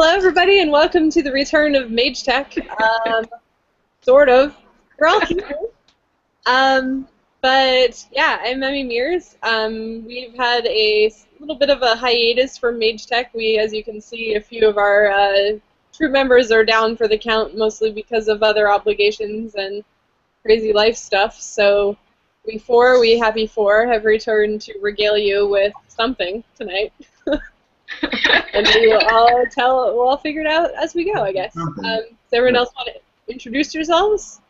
Hello, everybody, and welcome to the return of Magetech. Sort of. We're all here. But yeah, I'm Emmie Mears. We've had a little bit of a hiatus from Magetech. As you can see, a few of our troop members are down for the count, mostly because of other obligations and crazy life stuff. So we happy four, have returned to regale you with something tonight. And we'll all figure it out as we go, I guess. Does everyone else want to introduce yourselves?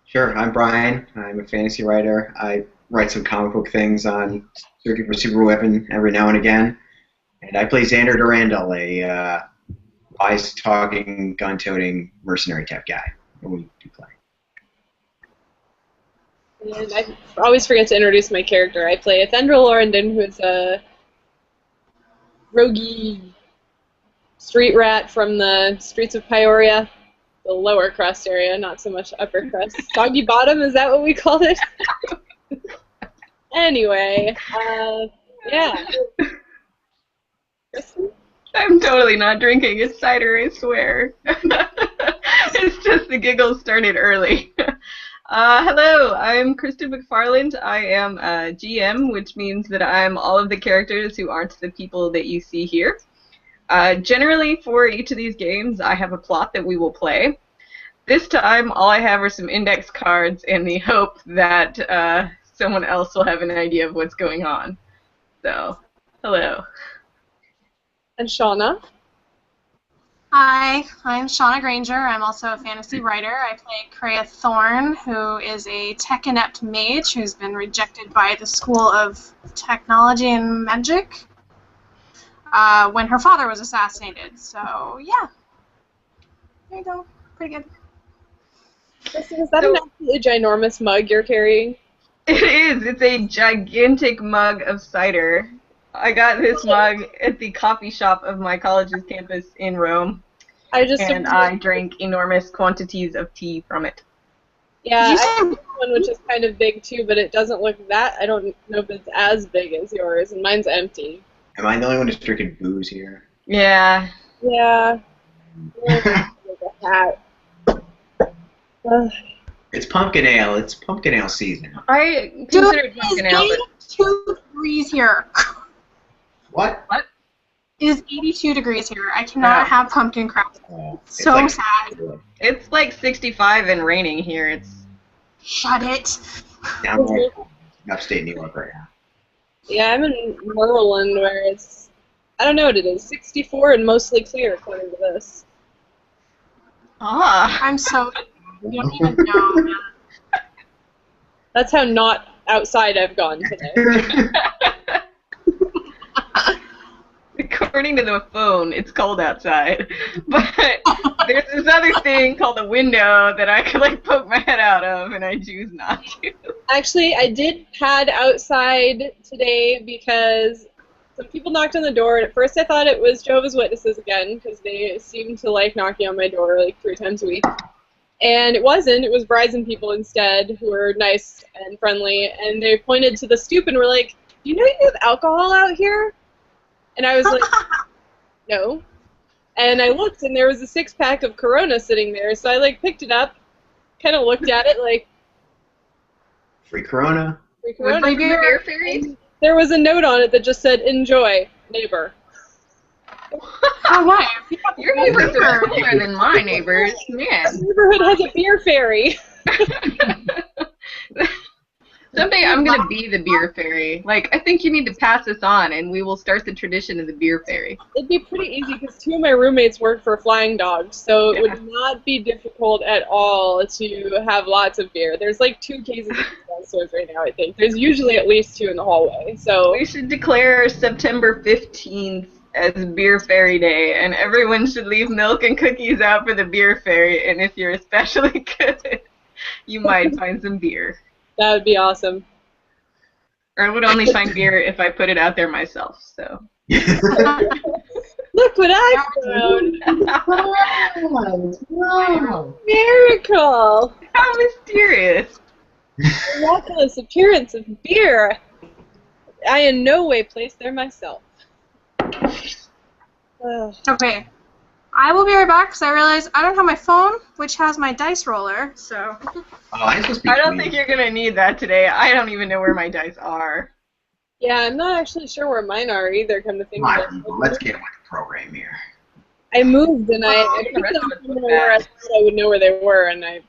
Sure, I'm Brian. I'm a fantasy writer. I write some comic book things on Circuit for Super Weapon every now and again. And I play Xander Durandal, a wise-talking, gun-toting, mercenary type guy. And we do play. And I always forget to introduce my character. I play Ethendril Lorendon, who is a roguey street rat from the streets of Peoria, the lower crust area, not so much upper crust. Soggy bottom, is that what we called it? Anyway, yeah. Kristin? I'm totally not drinking. It's cider, I swear. It's just the giggles started early. Hello, I'm Kristin McFarland. I am a GM, which means that I'm all of the characters who aren't the people that you see here. Generally, for each of these games, I have a plot that we will play. This time, all I have are some index cards in the hope that someone else will have an idea of what's going on. So, hello. And Shauna? Hi, I'm Shauna Granger. I'm also a fantasy writer. I play Kreia Thorne, who is a tech-inept mage who's been rejected by the School of Technology and Magic when her father was assassinated. So, yeah. There you go. Pretty good. Is that an absolutely ginormous mug you're carrying? It is. It's a gigantic mug of cider. I got this mug at the coffee shop of my college's campus in Rome, and I drank enormous quantities of tea from it. Yeah, I have one which is kind of big too, but it doesn't look that. I don't know if it's as big as yours, and mine's empty. Am I the only one who's drinking booze here? Yeah. Yeah. Like a hat. It's pumpkin ale. It's pumpkin ale season. I consider pumpkin ale. It's 82 degrees here. What? What? It is 82 degrees here. I cannot have pumpkin crap. So like, sad. It's like 65 and raining here. It's. Shut it. Down there, upstate New York right now. Yeah, I'm in Maryland where it's, I don't know what it is, 64 and mostly clear according to this. Ah. I'm so. You don't even know. That's how not outside I've gone today. According to the phone, it's cold outside. But there's this other thing called a window that I could like poke my head out of, and I choose not to. Actually, I did pad outside today because some people knocked on the door, and at first I thought it was Jehovah's Witnesses again, because they seem to like knocking on my door like 3 times a week. And it wasn't. It was Verizon people instead, who were nice and friendly, and they pointed to the stoop and were like, "Do you know you have alcohol out here?" And I was like, "No." And I looked, and there was a 6-pack of Corona sitting there, so I like picked it up, kind of looked at it like, Free Corona. Free Corona. Would you be beer fairy? There was a note on it that just said, "Enjoy, neighbor." Oh, why? Your neighbors are cooler than my neighbors, man. The neighborhood has a beer fairy. Someday I'm going to be the beer fairy. Like, I think you need to pass this on, and we will start the tradition of the beer fairy. It'd be pretty easy because 2 of my roommates work for Flying Dogs, so it would not be difficult at all to have lots of beer. There's like 2 cases of downstairs right now, I think. There's usually at least 2 in the hallway. So we should declare September 15th as Beer Fairy Day, and everyone should leave milk and cookies out for the beer fairy, and if you're especially good, you might find some beer. That would be awesome. Or I would only find beer if I put it out there myself, so. Look what I found! Wow. Miracle! How mysterious! Miraculous appearance of beer! I in no way placed there myself. Okay. I will be right back because I realize I don't have my phone, which has my dice roller, so... Oh, I'm supposed to be I don't tweeting. think you're gonna need that today. I don't even know where my dice are. Yeah, I'm not actually sure where mine are either, come to think Come of on, it. people, let's get with the program here. I moved and I The put rest them of us look somewhere where I bad. thought I would know where they were, and I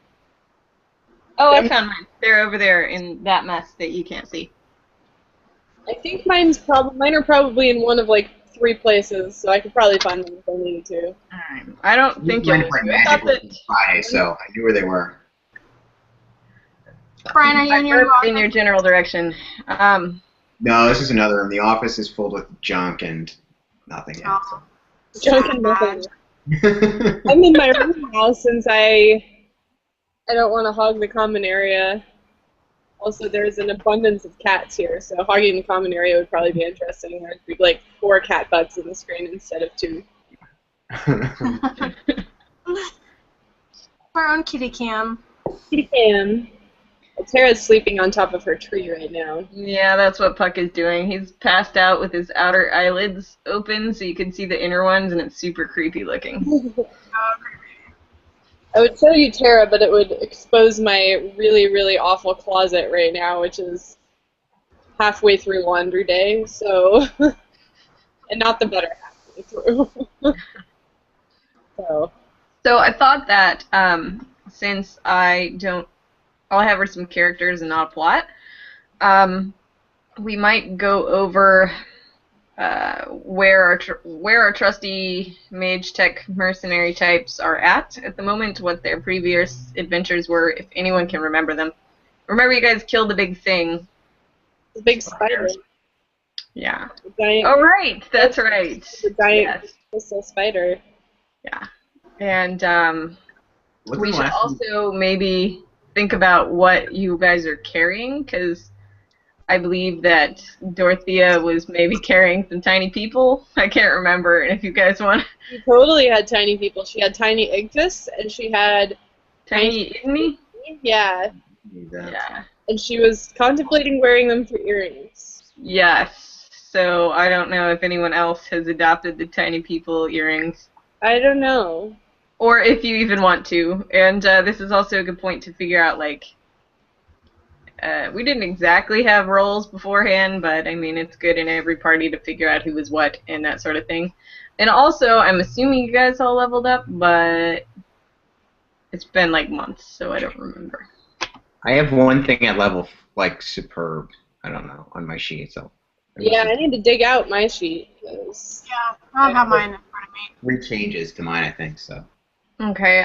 Oh, I found mine. They're over there in that mess that you can't see. think mine are probably in one of like 3 places, so I could probably find them if I needed to. Alright. I don't think you'll I need play to. I thought Magic that on Friday, so I knew where they were. Brian, are you I in your new worked in your office? general direction. No, this is another room. The office is filled with junk and nothing else. Oh. Junk and nothing. I'm in my room now since I don't want to hog the common area. Also, there's an abundance of cats here, so hogging the common area would probably be interesting. There'd be like 4 cat butts in the screen instead of 2. Our own kitty cam. Kitty cam. Well, Tara's sleeping on top of her tree right now. Yeah, that's what Puck is doing. He's passed out with his outer eyelids open so you can see the inner ones, and it's super creepy looking. I would show you Tara, but it would expose my really, really awful closet right now, which is halfway through laundry day, so... and not the better halfway through. So I thought that since all I have are some characters and not a plot, we might go over where our trusty Magetech mercenary types are at the moment, what their previous adventures were, if anyone can remember them. Remember, you guys killed the big thing. The big spider. Yeah. The giant, Oh, right. That's right. the giant Yes. crystal spider. Yeah. And Wasn't we the should last one- also maybe think about what you guys are carrying, because I believe that Dorothea was maybe carrying some tiny people. I can't remember. And if you guys want She totally had tiny people. She had tiny Igtis, and she had tiny Emmie, yeah, yeah, and she was contemplating wearing them for earrings. yes. So I don't know if anyone else has adopted the tiny people earrings, I don't know. or if you even want to. And this is also a good point to figure out, like, we didn't exactly have roles beforehand, but I mean, it's good in every party to figure out who was what and that sort of thing. And also, I'm assuming you guys all leveled up, but it's been like months, so I don't remember. I have one thing at level like superb. I don't know on my sheet, so. Yeah, I need to dig out my sheet. 'Cause Yeah, I don't have mine in front of me. 3 changes to mine, I think, so. Okay,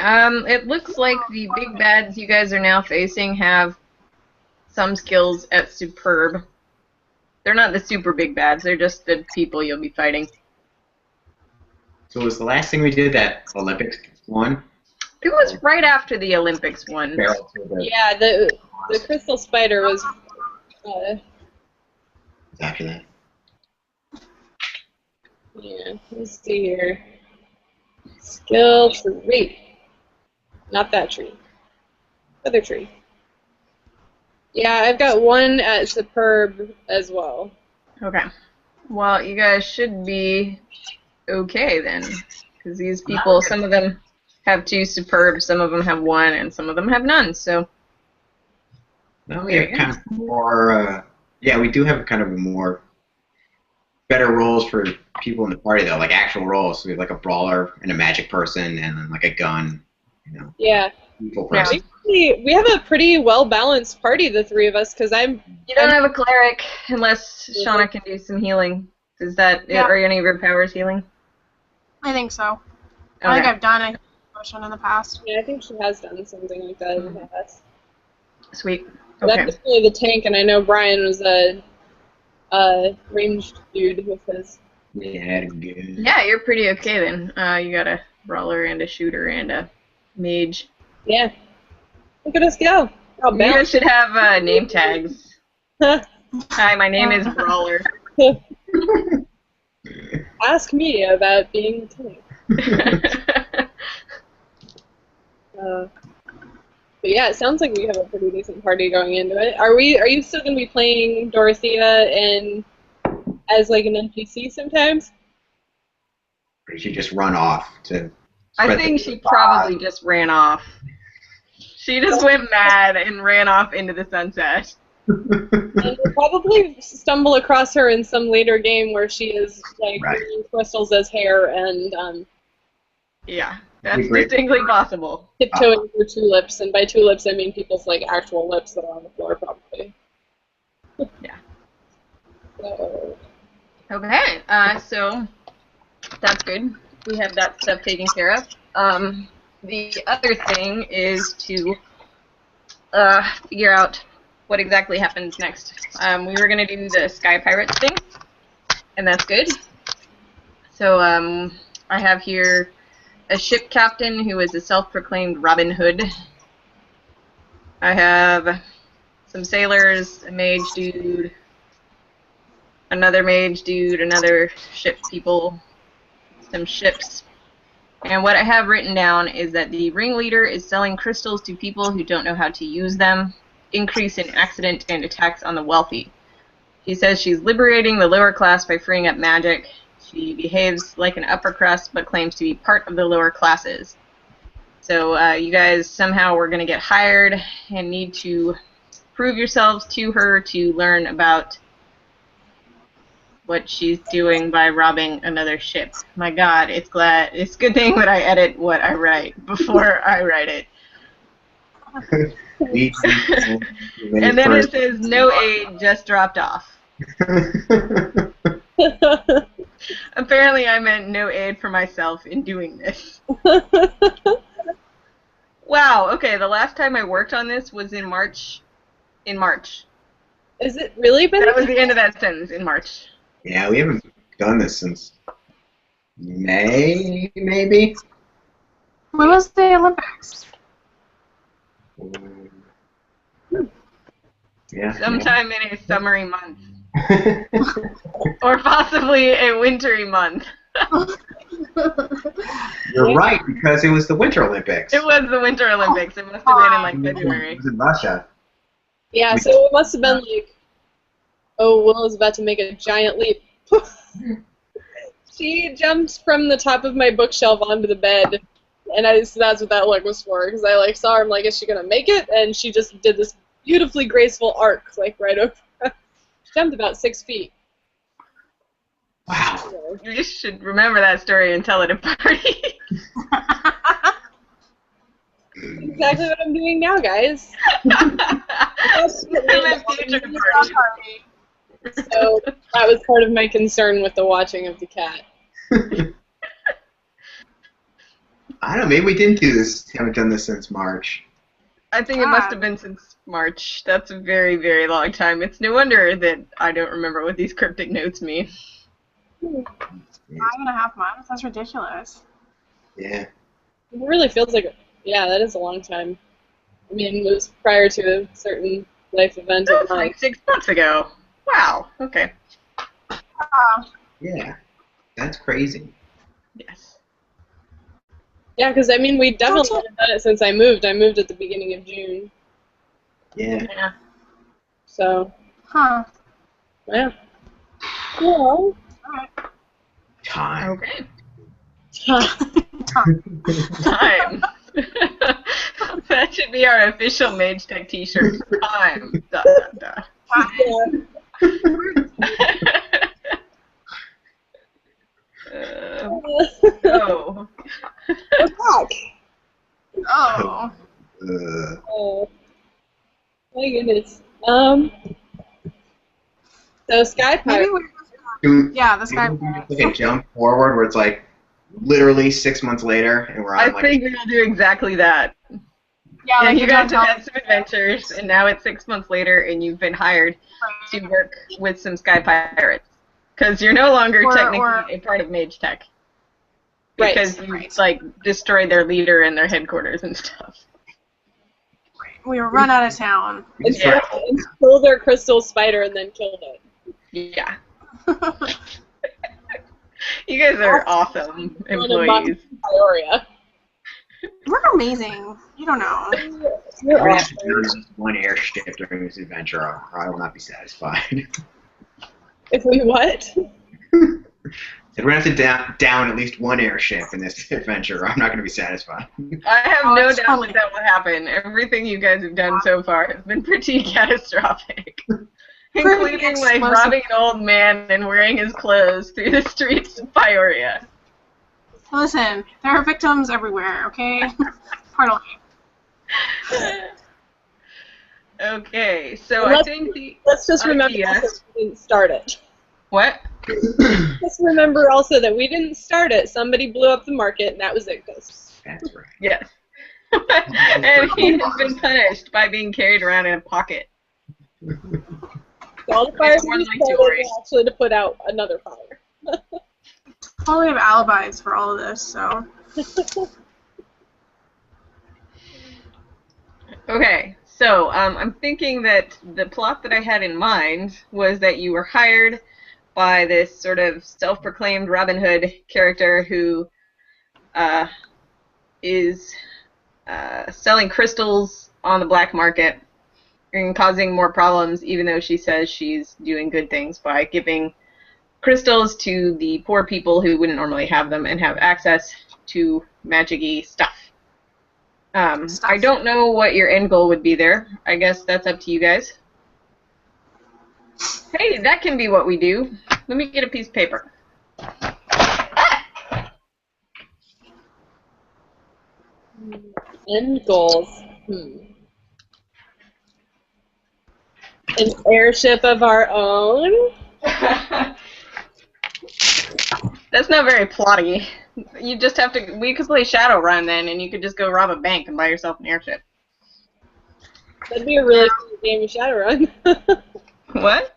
it looks like the big bads you guys are now facing have some skills at superb. They're not the super big bads, they're just the people you'll be fighting. So was the last thing we did that Olympics one? It was right after the Olympics one. Barrel to the yeah, the crystal spider was. after that. Yeah, let's see here. Skill tree. Not that tree. Other tree. Yeah, I've got one at superb as well. Okay. Well, you guys should be okay then, because these people, some of them have 2 superb, some of them have 1, and some of them have none, so. No, we have kind of more, yeah, we do have kind of a more better roles for people in the party, though, like actual roles. So we have like a brawler and a magic person and then like a gun, you know, Yeah. evil Yeah. person. We have a pretty well-balanced party, the 3 of us, because You don't have a cleric unless Shauna can do some healing. Is that Yeah. are any of your powers healing? I think so. Okay. I think I've done a potion in the past. Yeah, I think she has done something like that in the past. Sweet. But Okay. I'm definitely the tank, and I know Brian was a ranged dude with his. Yeah, good. Yeah, you're pretty okay then. You got a brawler and a shooter and a mage. Yeah. Look at us go. Oh, You guys should have name tags. Hi, my name is Brawler. Ask me about being a tank. But yeah, it sounds like we have a pretty decent party going into it. Are you still going to be playing Dorothea as like an NPC sometimes? Or did she just run off to I spread think the she good probably just ran off. She just went mad and ran off into the sunset. vibe? And we'll probably stumble across her in some later game where she is like Right. using crystals as hair and Yeah, that's Great. distinctly possible. tiptoeing through tulips. And by tulips, I mean people's like actual lips that are on the floor, probably. Yeah. So, Okay, so that's good. We have that stuff taken care of. The other thing is to figure out what exactly happens next. We were going to do the Sky Pirates thing, and that's good. So I have here a ship captain who is a self-proclaimed Robin Hood. I have some sailors, a mage dude, another mage dude, another ship people, some ships. And what I have written down is that the ringleader is selling crystals to people who don't know how to use them, increase in accident and attacks on the wealthy. He says she's liberating the lower class by freeing up magic. She behaves like an upper crust but claims to be part of the lower classes. So you guys somehow were going to get hired and need to prove yourselves to her to learn about what she's doing by robbing another ship. My God, it's a good thing that I edit what I write before I write it. And then it says no aid, just dropped off. Apparently I meant no aid for myself in doing this. Wow, okay, the last time I worked on this was in March. is it really been? That was the end of that sentence, in March. Yeah, we haven't done this since May, maybe? When was the Olympics? Yeah. Sometime in a summery month. Or possibly a wintry month. You're right, because it was the Winter Olympics. It was the Winter Olympics. It must have been in like February. It was in Russia. Yeah, so it must have been like, oh, Will is about to make a giant leap. She jumped from the top of my bookshelf onto the bed, and so that's what that look was for, because I like saw her, I'm like, is she going to make it? And she just did this beautifully graceful arc, like right over. She jumped about 6 feet. Wow. So, You just should remember that story and tell it at a party. exactly what I'm doing now, guys. So that was part of my concern with the watching of the cat. I don't know, maybe we didn't do this, haven't done this since March. I think it must have been since March. That's a very, very long time. It's no wonder that I don't remember what these cryptic notes mean. 5.5 months? That's ridiculous. Yeah. It really feels like, yeah, that is a long time. I mean, it was prior to a certain life event. That was like 6 months ago. Wow. Okay. Yeah. That's crazy. Yes. Yeah, because I mean, we definitely haven't done it since I moved. I moved at the beginning of June. Yeah. Yeah. So, Huh. yeah. Well, Time. Okay. Time. Time. That should be our official Magetech t-shirt. Time. Dot, dot, dot. So. we're back. Oh. Oh, my goodness. So Sky Maybe Pirate. yeah, the Sky Maybe we Pirates. just like a jump forward where it's like literally 6 months later and we're I on like think we'll do exactly that. Yeah, Yeah, like you the guys have downtown- had some adventures, and now it's 6 months later, and you've been hired to work with some Sky Pirates. Because you're no longer technically a part of Magetech. Right. Because you, like, destroyed their leader and their headquarters and stuff. We were run out of town. And Yeah. stole their crystal spider and then killed it. Yeah. You guys are awesome employees. Peoria. We're amazing. You don't know. You're There awesome. is one airship during this adventure, or I will not be satisfied. If we what? So we're going to have to down at least one airship in this adventure. I'm not going to be satisfied. I have no doubt that will happen. Everything you guys have done so far has been pretty catastrophic. Including, like, robbing an old man and wearing his clothes through the streets of Peoria. Listen, there are victims everywhere, okay? Part of life. Okay, so I think the let's just remember that we didn't start it. What? Just remember also that we didn't start it. Somebody blew up the market, and that was it, guys. That's right. Yes. And he has been punished by being carried around in a pocket. All the fires we started were actually to put out another fire. Totally have alibis for all of this, so. Okay, so I'm thinking that the plot that I had in mind was that you were hired by this sort of self-proclaimed Robin Hood character who is selling crystals on the black market and causing more problems, even though she says she's doing good things by giving crystals to the poor people who wouldn't normally have them and have access to magic-y stuff. I don't know what your end goal would be there. I guess that's up to you guys. Hey, that can be what we do. Let me get a piece of paper. End goals. An airship of our own? That's not very plotty. You just have to. We could play Shadowrun then, and you could just go rob a bank and buy yourself an airship. That'd be a really short game of Shadowrun. What?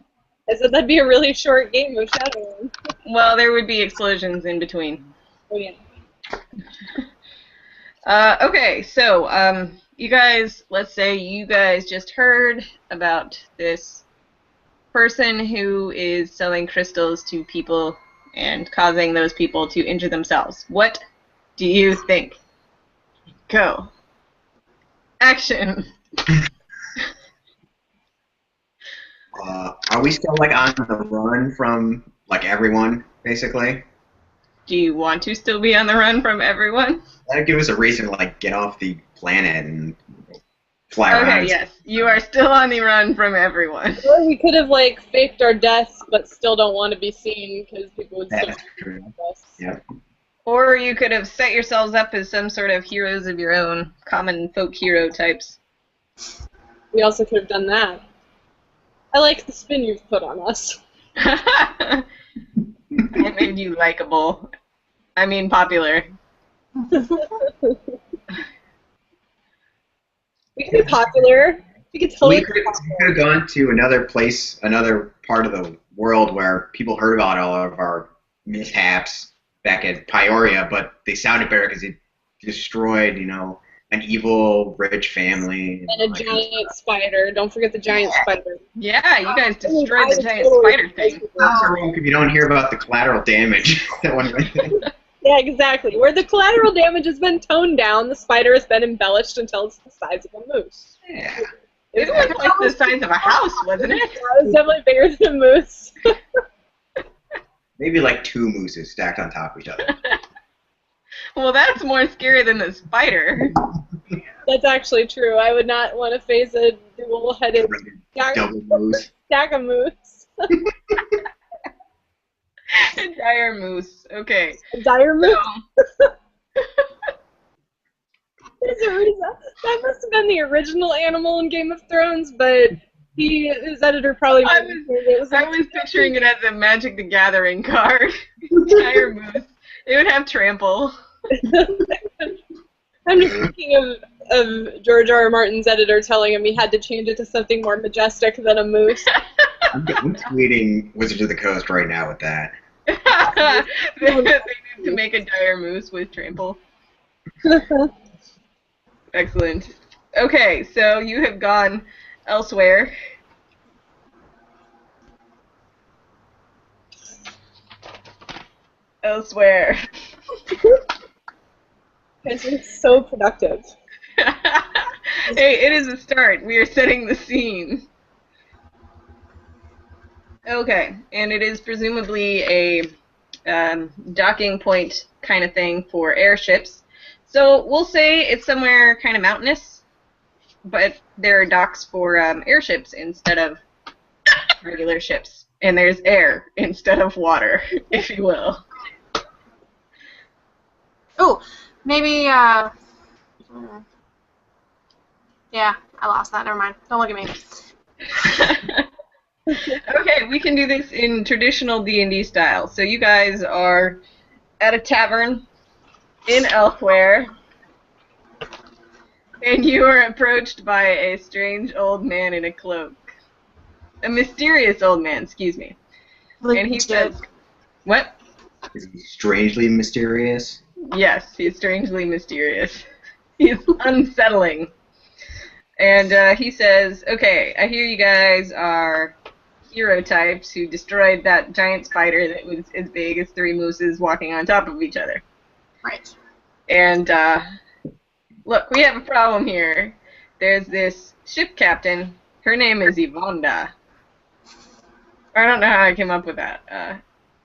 I said that'd be a really short game of Shadowrun. Well, there would be explosions in between. Oh yeah. Okay, so you guys, let's say you guys just heard about this person who is selling crystals to people and causing those people to injure themselves. What do you think? Go. Action. Are we still like on the run from like everyone, basically? Do you want to still be on the run from everyone? That'd give us a reason to like get off the planet and fly around. Okay, yes. You are still on the run from everyone. Or we could have like faked our deaths, but still don't want to be seen because people would still That's true. us. Yep. Or you could have set yourselves up as some sort of heroes of your own, common folk hero types. We also could have done that. I like the spin you've put on us. I made you likable. I mean popular. We could be popular. We could totally We could have gone to another place, another part of the world where people heard about all of our mishaps back at Peoria, but they sounded better because it destroyed, you know, an evil rich family. And a giant spider. Don't forget the giant spider. Yeah, you guys destroyed the giant spider thing. If you don't hear about the collateral damage that one went through. Yeah, exactly. Where the collateral damage has been toned down, the spider has been embellished until it's the size of a moose. Yeah. It was like the size of a house, wasn't it? It was definitely bigger than a moose. Maybe like two mooses stacked on top of each other. Well, that's more scary than the spider. That's actually true. I would not want to face a dual-headed Double moose. stack of moose. A dire moose. Okay. A dire moose? So, There's a reason. That must have been the original animal in Game of Thrones, but his editor probably I was picturing it as a Magic the Gathering card. Dire moose. It would have trample. I'm just thinking of George R. R. Martin's editor telling him he had to change it to something more majestic than a moose. I'm tweeting Wizards of the Coast right now with that. They need to make a dire moose with trample. Excellent. Okay, so you have gone elsewhere. Elsewhere. This is so productive. Hey, it is a start. We are setting the scene. Okay, and it is presumably a docking point kind of thing for airships. So we'll say it's somewhere kind of mountainous, but there are docks for airships instead of regular ships. And there's air instead of water, if you will. Oh, maybe, yeah, I lost that. Never mind. Don't look at me. Okay, we can do this in traditional D&D style. So you guys are at a tavern in Elfware, and you are approached by a strange old man in a cloak. A mysterious old man, excuse me. And he says, what? Is he strangely mysterious? Yes, he's strangely mysterious. He's unsettling. And he says, okay, I hear you guys are hero types who destroyed that giant spider that was as big as 3 mooses walking on top of each other. Right. And, look, we have a problem here. There's this ship captain. Her name is Yvonda. I don't know how I came up with that.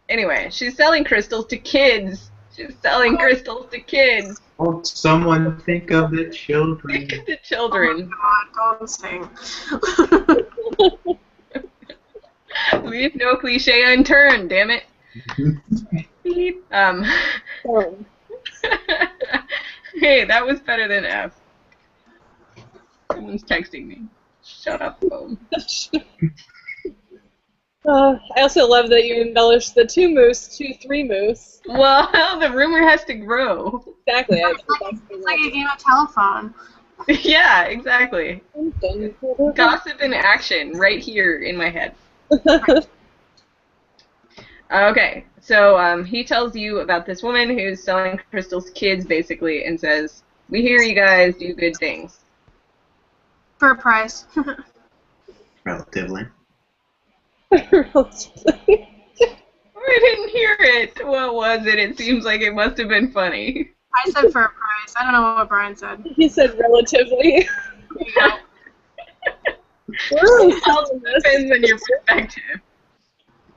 Anyway, she's selling crystals to kids. She's selling crystals to kids. Won't someone think of the children? Think of the children. Oh my God, don't sing. Leave no cliche unturned, damn it. Beep. Hey, that was better than F. Someone's texting me. Shut up, phone. I also love that you embellished the 2 moose to 3 moose. Well, the rumor has to grow. Exactly. It's like a game of telephone. Yeah, exactly. Gossip in action right here in my head. Okay, so he tells you about this woman who's selling crystals to kids, basically, and says, we hear you guys do good things. For a price. Relatively. I didn't hear it. What was it? It seems like it must have been funny. I said for a price. I don't know what Brian said. He said relatively. It all depends on your perspective.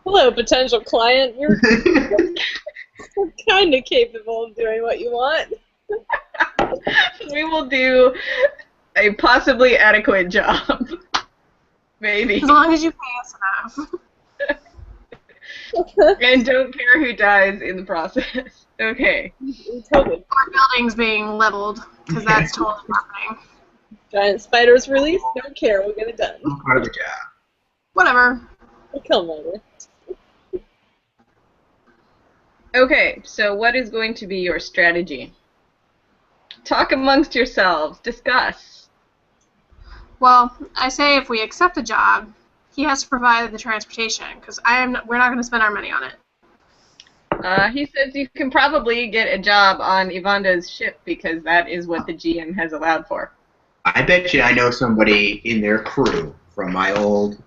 Hello, potential client. You're kind of capable of doing what you want. We will do a possibly adequate job. Maybe. As long as you pay us enough. And don't care who dies in the process. Okay. Totally. Or buildings being leveled, because that's totally happening. Giant spiders released. Don't care. We'll get it done. Part of the job. Whatever. We'll kill them later. Okay, so what is going to be your strategy? Talk amongst yourselves. Discuss. Well, I say if we accept the job, he has to provide the transportation, because we're not going to spend our money on it. He says you can probably get a job on Yvonda's ship because that is what the GM has allowed for. I bet you I know somebody in their crew from my old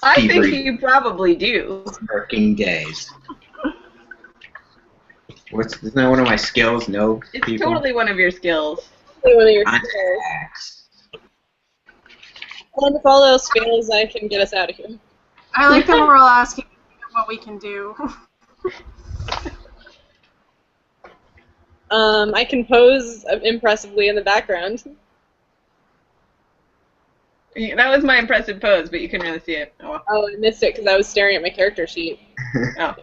I think you probably do. working days. Isn't that one of my skills? No It's people? totally one of your skills. One of your skills. Contacts. And if all else fails, I can get us out of here. I like that we're all asking what we can do. I can pose impressively in the background. That was my impressive pose, but you couldn't really see it. Oh, well. Oh, I missed it because I was staring at my character sheet. Oh.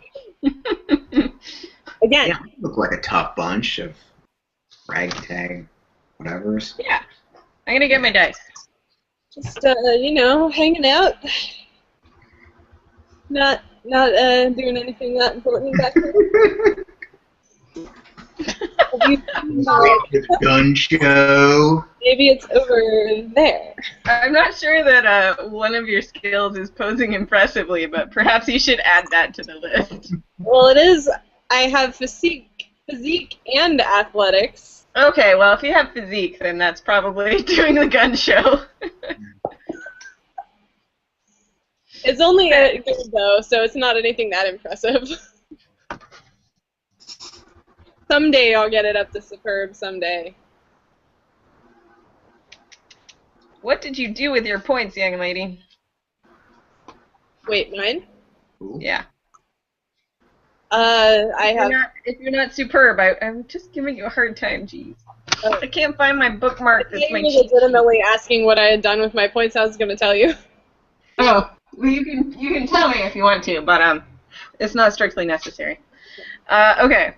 Again. Yeah, we look like a tough bunch of ragtag whatevers. Yeah. I'm going to get my dice. Just, hanging out. Not doing anything that important back there. Gun show. Maybe it's over there. I'm not sure that one of your skills is posing impressively, but perhaps you should add that to the list. Well, it is. I have physique and athletics. Okay, well, if you have physique, then that's probably doing the gun show. It's only a good though, so it's not anything that impressive. Someday I'll get it up to superb. Someday. What did you do with your points, young lady? Wait, mine? Ooh. Yeah. I have. If you're not superb, I'm just giving you a hard time, jeez. Oh. I can't find my bookmark. That's my was cheat sheet. legitimately asking what I had done with my points. I was going to tell you. Oh, well, you can tell me if you want to, but it's not strictly necessary. Okay.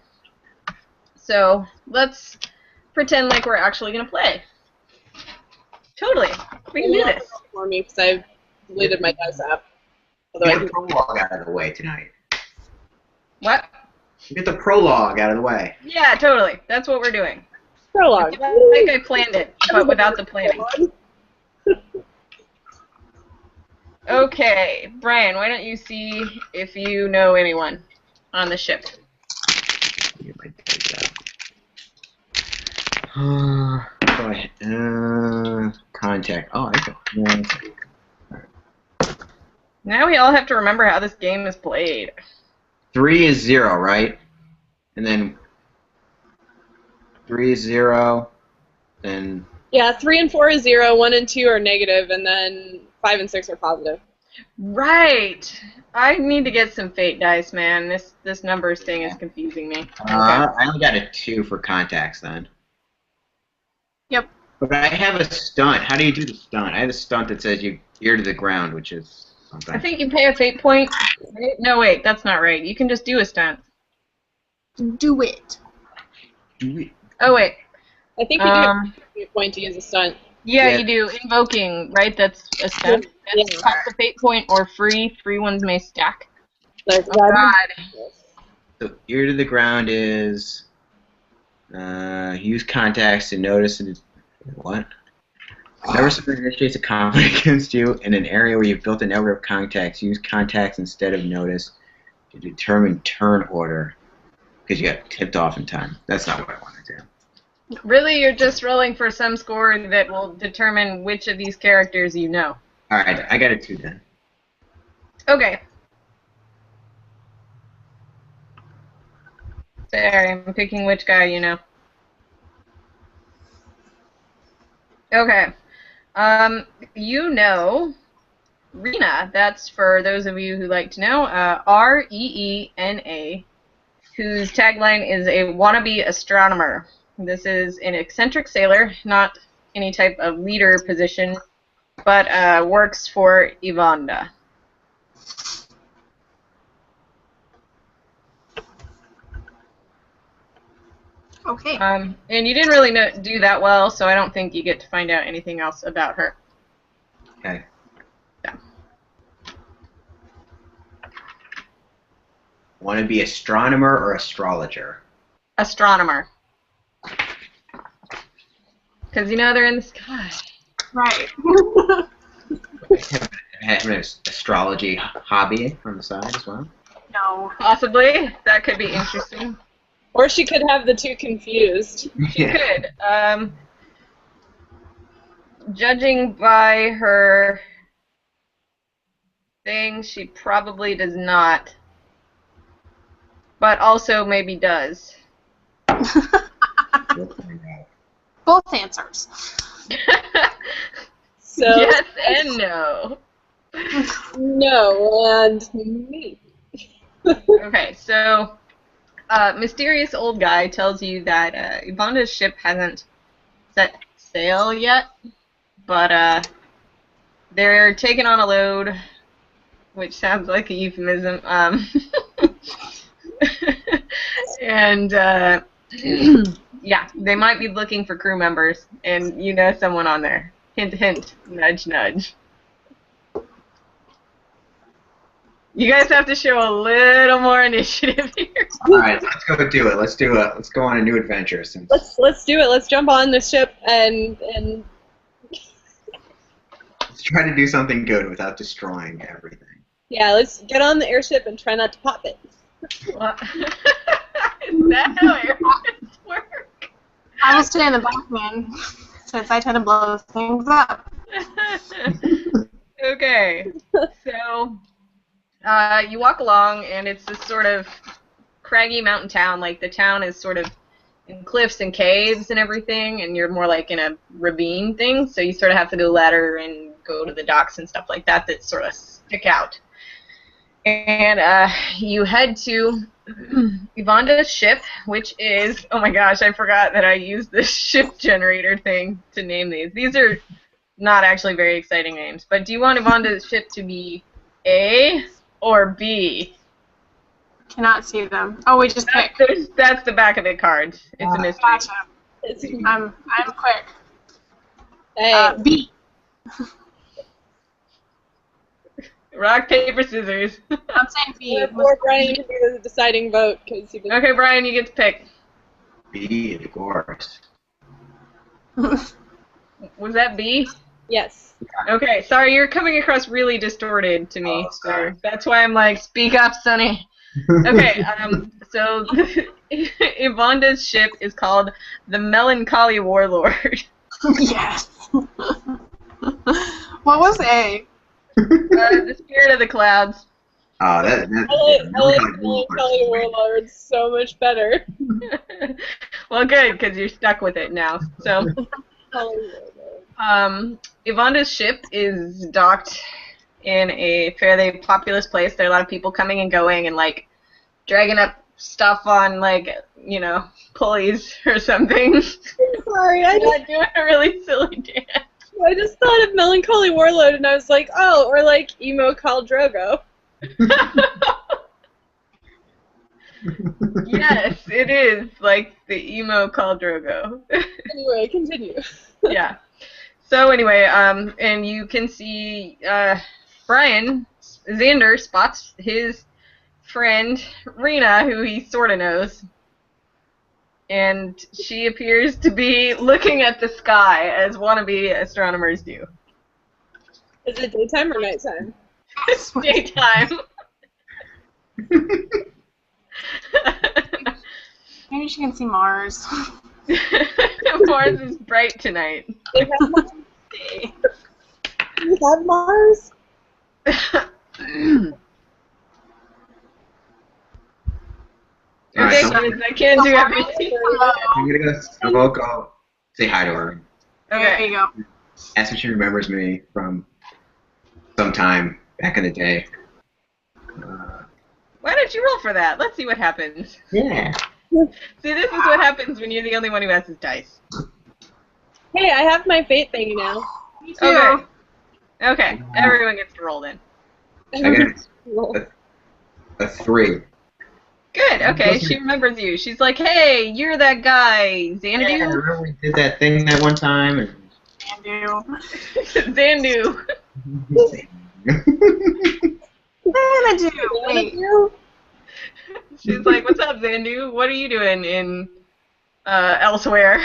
So let's pretend like we're actually gonna play. Totally, we can do this. For me, because I've deleted my dice app. Get the prologue out of the way tonight. What? Get the prologue out of the way. Yeah, totally. That's what we're doing. Prologue. I think I planned it, but without the planning. Okay, Brian, why don't you see if you know anyone on the ship? Get my dice out. Go ahead. Contact. Oh, I go. Now we all have to remember how this game is played. 3 is 0, right? And then 3 is 0. Then Yeah, 3 and 4 is 0, 1 and 2 are negative, and then 5 and 6 are positive. Right. I need to get some fate dice, man. This numbers thing is confusing me. Okay. I only got a 2 for contacts then. Yep. But I have a stunt. How do you do the stunt? I have a stunt that says you ear to the ground, which is something. I think you pay a fate point. Right? No, wait, that's not right. You can just do a stunt. Do it. Do it. Oh, wait. I think you do have a point to use a stunt. Yeah, Yeah. you do. Invoking, right? That's a stunt. That's Yeah. cost a fate point or free. Free ones may stack. Like, Oh, God. So ear to the ground is use contacts to notice and what? Whenever someone initiates a conflict against you in an area where you've built a network of contacts, use contacts instead of notice to determine turn order because you got tipped off in time. That's not what I want to do. Really, you're just rolling for some score that will determine which of these characters you know. All right, I got a 2 then. Okay. Sorry, I'm picking which guy you know. Okay. You know Rena. That's for those of you who like to know. Reena, whose tagline is a wannabe astronomer. This is an eccentric sailor, not any type of leader position, but works for Ivanda. Okay. And you didn't really do that well, so I don't think you get to find out anything else about her. Okay. Yeah. Want to be astronomer or astrologer? Astronomer. Because, you know, they're in the sky. Right. Have an astrology hobby on the side as well. No. Possibly. That could be interesting. Or she could have the two confused. She could. Judging by her thing, she probably does not. But also maybe does. Both answers. So Yes and no. no and me. Okay, so mysterious old guy tells you that Ivanda's ship hasn't set sail yet, but they're taking on a load, which sounds like a euphemism. And yeah, they might be looking for crew members, and you know someone on there. Hint, hint, nudge, nudge. You guys have to show a little more initiative here. All right, let's go do it. Let's go on a new adventure. Since Let's do it. Let's jump on the ship and let's try to do something good without destroying everything. yeah, let's get on the airship and try not to pop it. What? Is that how airports work? I will stay in the back, man, since I tend to blow things up. Okay, so you walk along, and it's this sort of craggy mountain town. Like, the town is sort of in cliffs and caves and everything, and you're more like in a ravine thing, so you sort of have to do a ladder and go to the docks and stuff like that that sort of stick out. And you head to Yvonne's ship, which is, oh my gosh, I forgot that I used the ship generator thing to name these. These are not actually very exciting names, but do you want Yvonne's ship to be A or B? Cannot see them. Oh, we just pick. That's the back of the card. It's a mystery. Gotcha. I'm quick. Hey. B. Rock, paper, scissors. I'm saying B. Or Brian can be the deciding vote because he. Okay, Brian, you get to pick. B, of course. Was that B? Yes. Okay, sorry, you're coming across really distorted to me, so that's why I'm like, speak up, Sonny. Okay, so Yvonne's ship is called the Melancholy Warlord. Yes. What was A? The Spirit of the Clouds. Oh, I like Melancholy Warlord so much better. Well, good, because you're stuck with it now. So, Yvonne's ship is docked in a fairly populous place. There are a lot of people coming and going and, like, dragging up stuff on, like, you know, pulleys or something. Sorry, I'm not doing a really silly dance. I just thought of Melancholy Warlord and I was like, oh, or like Emo Khal Drogo. Yes, it is like the emo Khal Drogo. Anyway, continue. Yeah. So anyway, and you can see Brian Xander spots his friend Rena, who he sort of knows, and she appears to be looking at the sky as wannabe astronomers do. Is it daytime or nighttime? It's daytime. Maybe she can see Mars. Mars is bright tonight. They have Mars? You have Mars? Okay, Alright, kids, I can't do everything. I'm gonna go say hi to her. There Okay. you go. Ask if she remembers me from some time back in the day. Why don't you roll for that? Let's see what happens. Yeah. See, this is what happens when you're the only one who has his dice. Hey, I have my fate thing now. Me too. Okay. Okay, everyone gets to roll then. I got a 3. Good, okay, she remembers you. She's like, hey, you're that guy, Xanadu? Yeah, remember we did that thing that one time? And... Xandu. Xanadu. Wait. She's like, what's up, Xandu? What are you doing in elsewhere?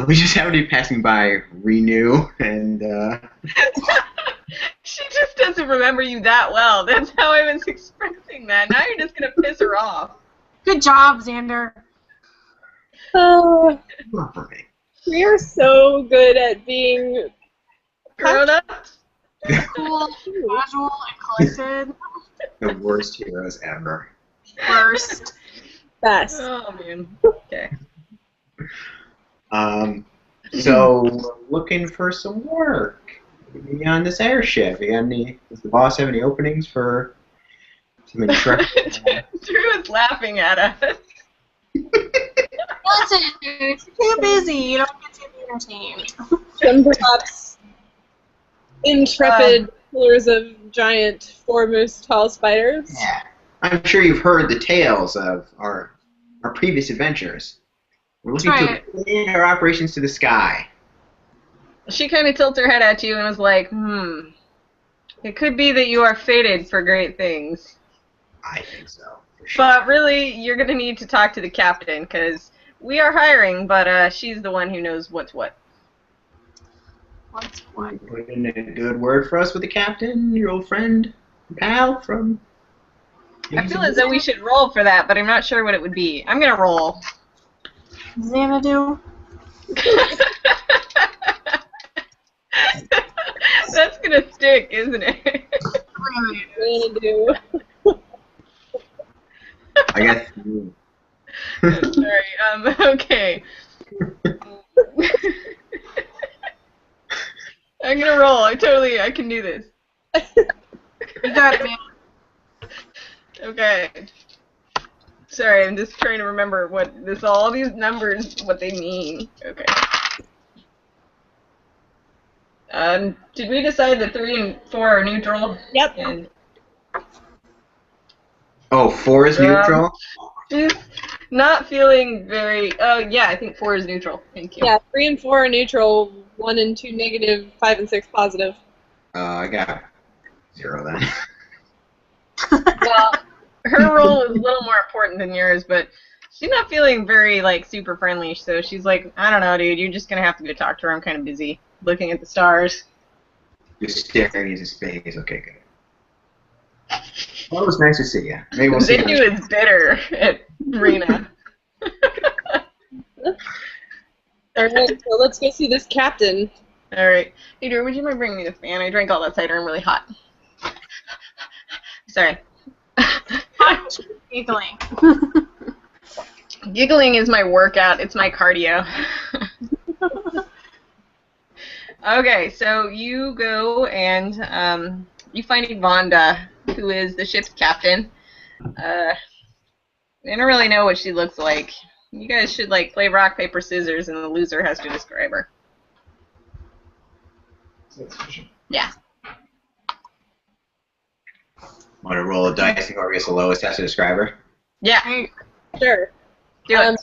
We just happened to be passing by Renew, and She just doesn't remember you that well. That's how I was expressing that. Now you're just going to piss her off. Good job, Xander. Oh, not for me. we are so good at being Grown up? Cool, casual, and collected. The worst heroes ever. Worst. best. Oh, man. Okay. So we're looking for some work on this airship. Does the boss have any openings for some intrepid? Drew is laughing at us. Listen, if you're too busy, you don't get to be entertained. Some perhaps intrepid pillars of giant 4-moose tall spiders. Yeah. I'm sure you've heard the tales of our previous adventures. We're looking to expand our operations to the sky. She kind of tilts her head at you and is like, it could be that you are fated for great things. I think so. For sure. But really, you're going to need to talk to the captain, because we are hiring, but she's the one who knows what's what. What's what? Put in a good word for us with the captain, your old friend, pal from... I feel as though we should roll for that, but I'm not sure what it would be. I'm going to roll. Xanadu. That's going to stick, isn't it? Xanadu. I guess... Sorry, okay. I'm gonna roll. I can do this. You got it, man. Okay. Sorry, I'm just trying to remember what all these numbers, what they mean. Okay. Did we decide that 3 and 4 are neutral? Yep. And, Oh, 4 is neutral? she's not feeling very... Oh, yeah, I think 4 is neutral. Thank you. Yeah, 3 and 4 are neutral, 1 and 2 negative, 5 and 6 positive. I got 0 then. Well, her role is a little more important than yours, but she's not feeling very, like, super friendly, so she's like, I don't know, dude, you're just gonna have to go talk to her. I'm kind of busy looking at the stars. Just staring into space. Okay, good. Well, it was nice to see you. Maybe we'll see you. Zindu is bitter at Rena. Alright, so let's go see this captain. Alright. Hey, Drew, would you mind bringing me the fan? I drank all that cider. I'm really hot. Sorry. Giggling. Giggling is my workout. It's my cardio. Okay, so you go and you find Yvonne, who is the ship's captain. I don't really know what she looks like. You guys should like play rock, paper, scissors, and the loser has to describe her. Yeah. Want to roll a dice and whoever gets the lowest has to describe her? Yeah. Sure. Do it.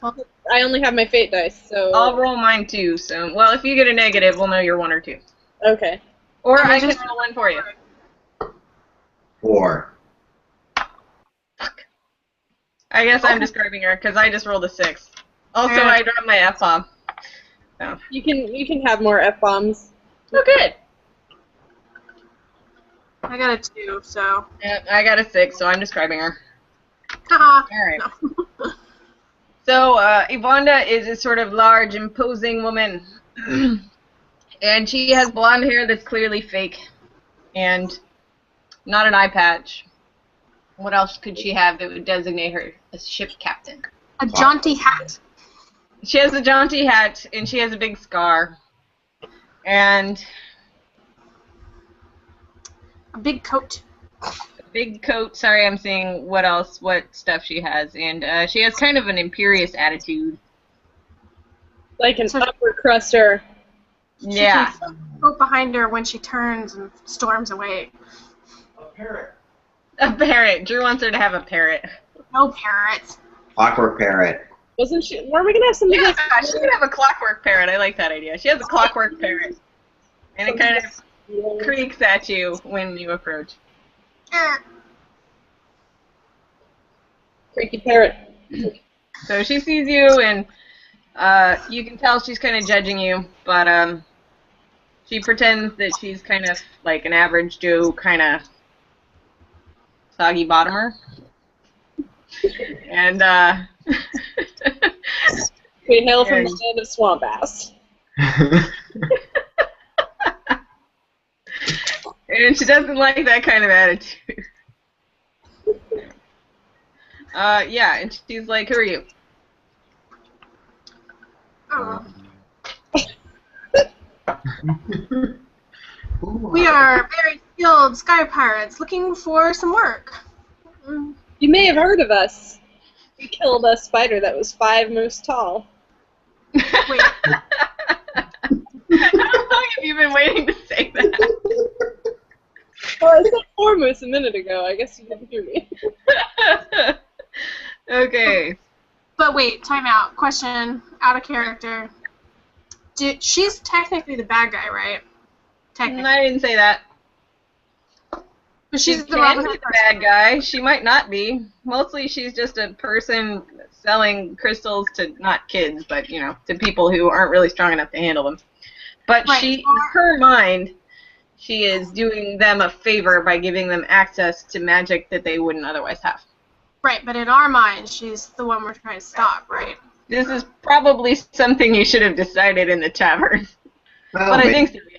I only have my fate dice, so... I'll roll mine too. So, well, if you get a negative, we'll know you're 1 or 2. Okay. Or I can roll 1 for you. 4. Fuck. I guess I'm describing her because I just rolled a 6. Also, I dropped my F-bomb. So. You can have more F-bombs. Oh, good. I got a 2, so. Yeah, I got a 6, so I'm describing her. Haha. All right. So, Yvonne is a sort of large, imposing woman. And she has blonde hair that's clearly fake. And not an eye patch. What else could she have that would designate her as ship captain? A jaunty hat. She has a jaunty hat, and she has a big scar. And A big coat. big coat. Sorry, I'm seeing what stuff she has. And she has kind of an imperious attitude. Like an upper cruster. Yeah. She can coat behind her when she turns and storms away. A parrot. A parrot. Drew wants her to have a parrot. No parrots. Clockwork parrot. Weren't we gonna have something Yeah, like she could have a clockwork parrot. I like that idea. She has a clockwork parrot. And it kind of creaks at you when you approach. Creaky parrot? So she sees you, and you can tell she's kind of judging you, but she pretends that she's kind of like an average Joe kind of soggy bottomer. And We hail from the land of swamp ass. and she doesn't like that kind of attitude. Yeah, and she's like, who are you? We are very skilled sky pirates looking for some work. You may have heard of us. We killed a spider that was 5 moose tall. Wait. How long have you been waiting to say that? Well, I said 4 moose a minute ago. I guess you didn't hear me. Okay. But wait, time out. Question, out of character. She's technically the bad guy, right? Technically. I didn't say that. But She she's the can Robin be Hood the person. bad guy. She might not be. Mostly she's just a person selling crystals to, not kids, but, you know, to people who aren't really strong enough to handle them. But Right. she, in her mind, she is doing them a favor by giving them access to magic that they wouldn't otherwise have. Right, but in our mind, she's the one we're trying to stop, right? This is probably something you should have decided in the tavern. Well, But I maybe- think so, yeah.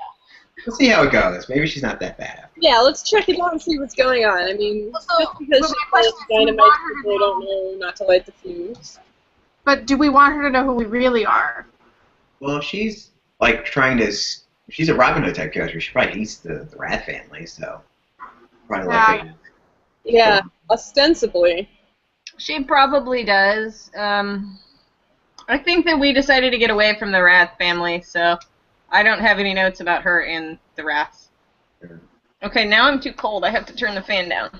We'll see how it goes. Maybe she's not that bad. Yeah, let's check it out and see what's going on. I mean, Also, just because but she my question plays is, do we dynamite, want her to people don't know not to light the fuse. But do we want her to know who we really are? Well, if she's like trying to, if she's a Robin Hood type character, she probably hates the Rat family, so. Probably like it. Yeah, ostensibly. She probably does. I think that we decided to get away from the Rath family, so I don't have any notes about her in the Raths. Okay, now I'm too cold. I have to turn the fan down.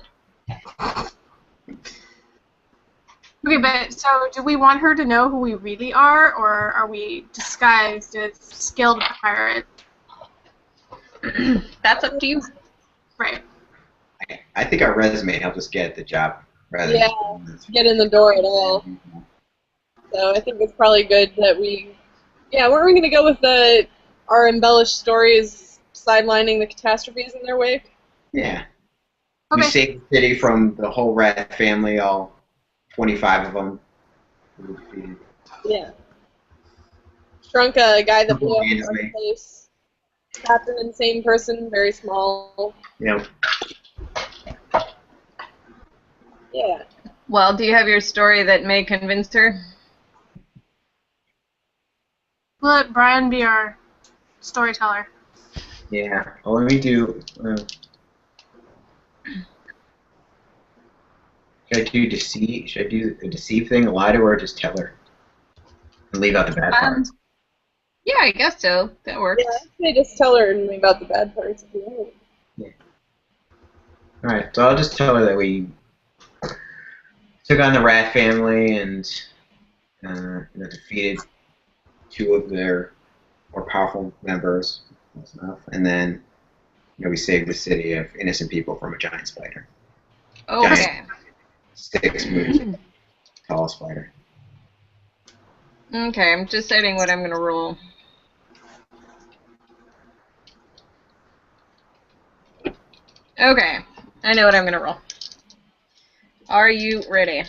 Okay, but so do we want her to know who we really are, or are we disguised as skilled pirates? That's up to you. Right. I think our resume helped us get the job rather Yeah, than get in the door at all. So I think it's probably good that we... Yeah, weren't we going to go with our embellished stories sidelining the catastrophes in their wake? Yeah. Okay. We saved the city from the whole rat family, all 25 of them. Yeah. Shrunk a guy that blew up Hands our me. place. Trapped an insane person, very small. Yeah. Yeah. Well, do you have your story that may convince her? Let Brian be our storyteller. Yeah. Well, let me do. Should I do deceive? Should I do a deceive thing, lie to her, or just tell her, and leave out the bad parts? Yeah, I guess so. That works. Yeah, I'd say just tell her about the bad parts if you want. Yeah. All right. So I'll just tell her that we took on the rat family and defeated two of their more powerful members. That's enough. And then we saved the city of innocent people from a giant spider. Okay. 6 meters tall spider. Okay, I'm deciding what I'm going to roll. Okay, I know what I'm going to roll. Are you ready?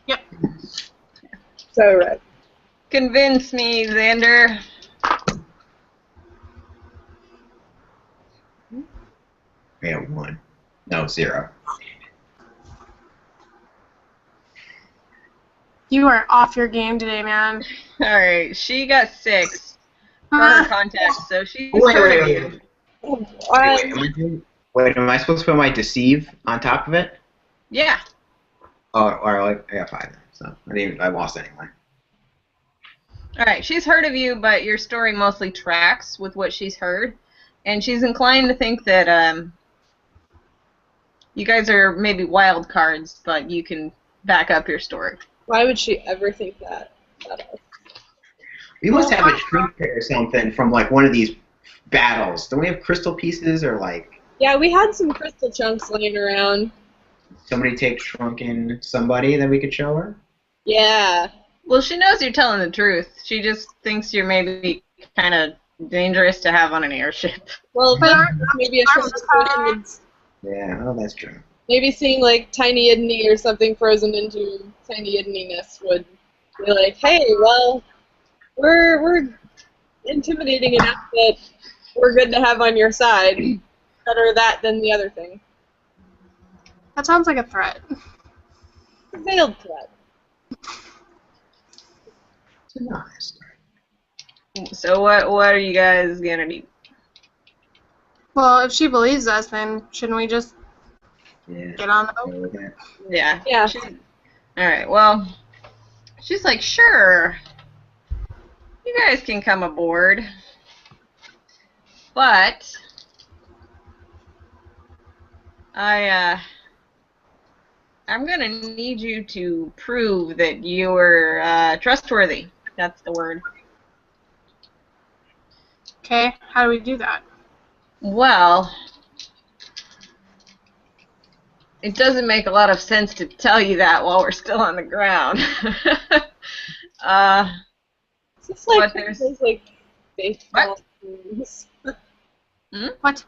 Yep. So right. Convince me, Xander. We have 1. No, 0. You are off your game today, man. Alright, she got 6 for her contact, so she's Wait, heard wait, of you. Wait, am I supposed to put my deceive on top of it? Yeah. Oh, I got 5 then, so I lost anyway. Alright, she's heard of you, but your story mostly tracks with what she's heard. And she's inclined to think that you guys are maybe wild cards, but you can back up your story. Why would she ever think that about us? We must have a trinket or something from like one of these battles. Don't we have crystal pieces or like Yeah, we had some crystal chunks laying around. somebody take shrunken somebody that we could show her? Yeah. Well, she knows you're telling the truth. She just thinks you're maybe kind of dangerous to have on an airship. Well, maybe a short person would Yeah, oh, that's true. maybe seeing like Tiny Idney or something frozen into Tiny Idniness would be like, hey, well, we're intimidating enough that we're good to have on your side. Better that than the other thing. That sounds like a threat. A veiled threat. It's nice. So what are you guys gonna do? Well, if she believes us, then shouldn't we just get on the boat? Yeah. Yeah. Alright, well, she's like, sure, you guys can come aboard, but I'm gonna need you to prove that you're trustworthy. That's the word. Okay, how do we do that? Well, it doesn't make a lot of sense to tell you that while we're still on the ground. Is this like But there's- those like baseball moves? What?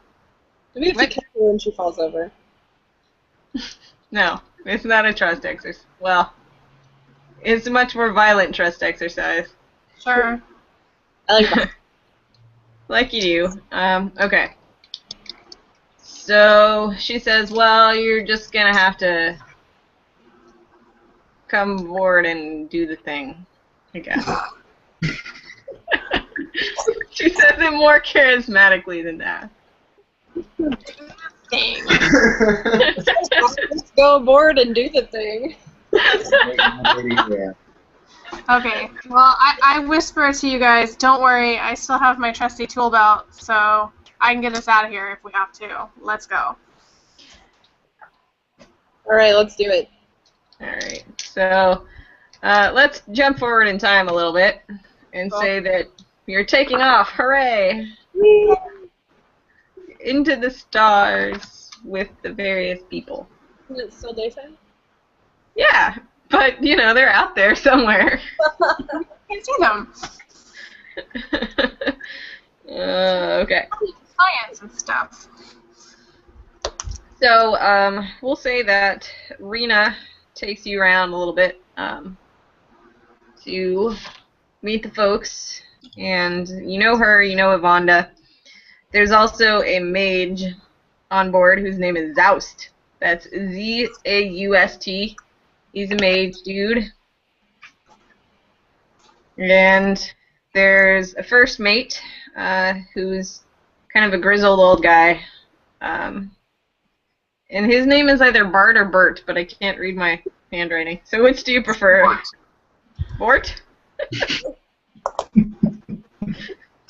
Do we have to catch her when she falls over? No, it's not a trust exercise. Well, it's a much more violent trust exercise. Sure. I like that. Like you do. Okay. So she says, well, you're just going to have to come aboard and do the thing, I guess. She says it more charismatically than that. thing. Let's go aboard and do the thing. Yeah. Okay, well, I whisper to you guys, don't worry, I still have my trusty tool belt, so I can get us out of here if we have to. Let's go. Alright, let's do it. Alright, so let's jump forward in time a little bit and say that you're taking off, hooray! Into the stars with the various people. Isn't it still daytime? Yeah, but, you know, they're out there somewhere. I see them. Okay. Science and stuff. So, we'll say that Rena takes you around a little bit to meet the folks, and you know her, you know Evonda. There's also a mage on board whose name is Zaust. That's Z-A-U-S-T. He's a mage dude. And there's a first mate who's kind of a grizzled old guy. And his name is either Bart or Bert, but I can't read my handwriting. So which do you prefer? Bort?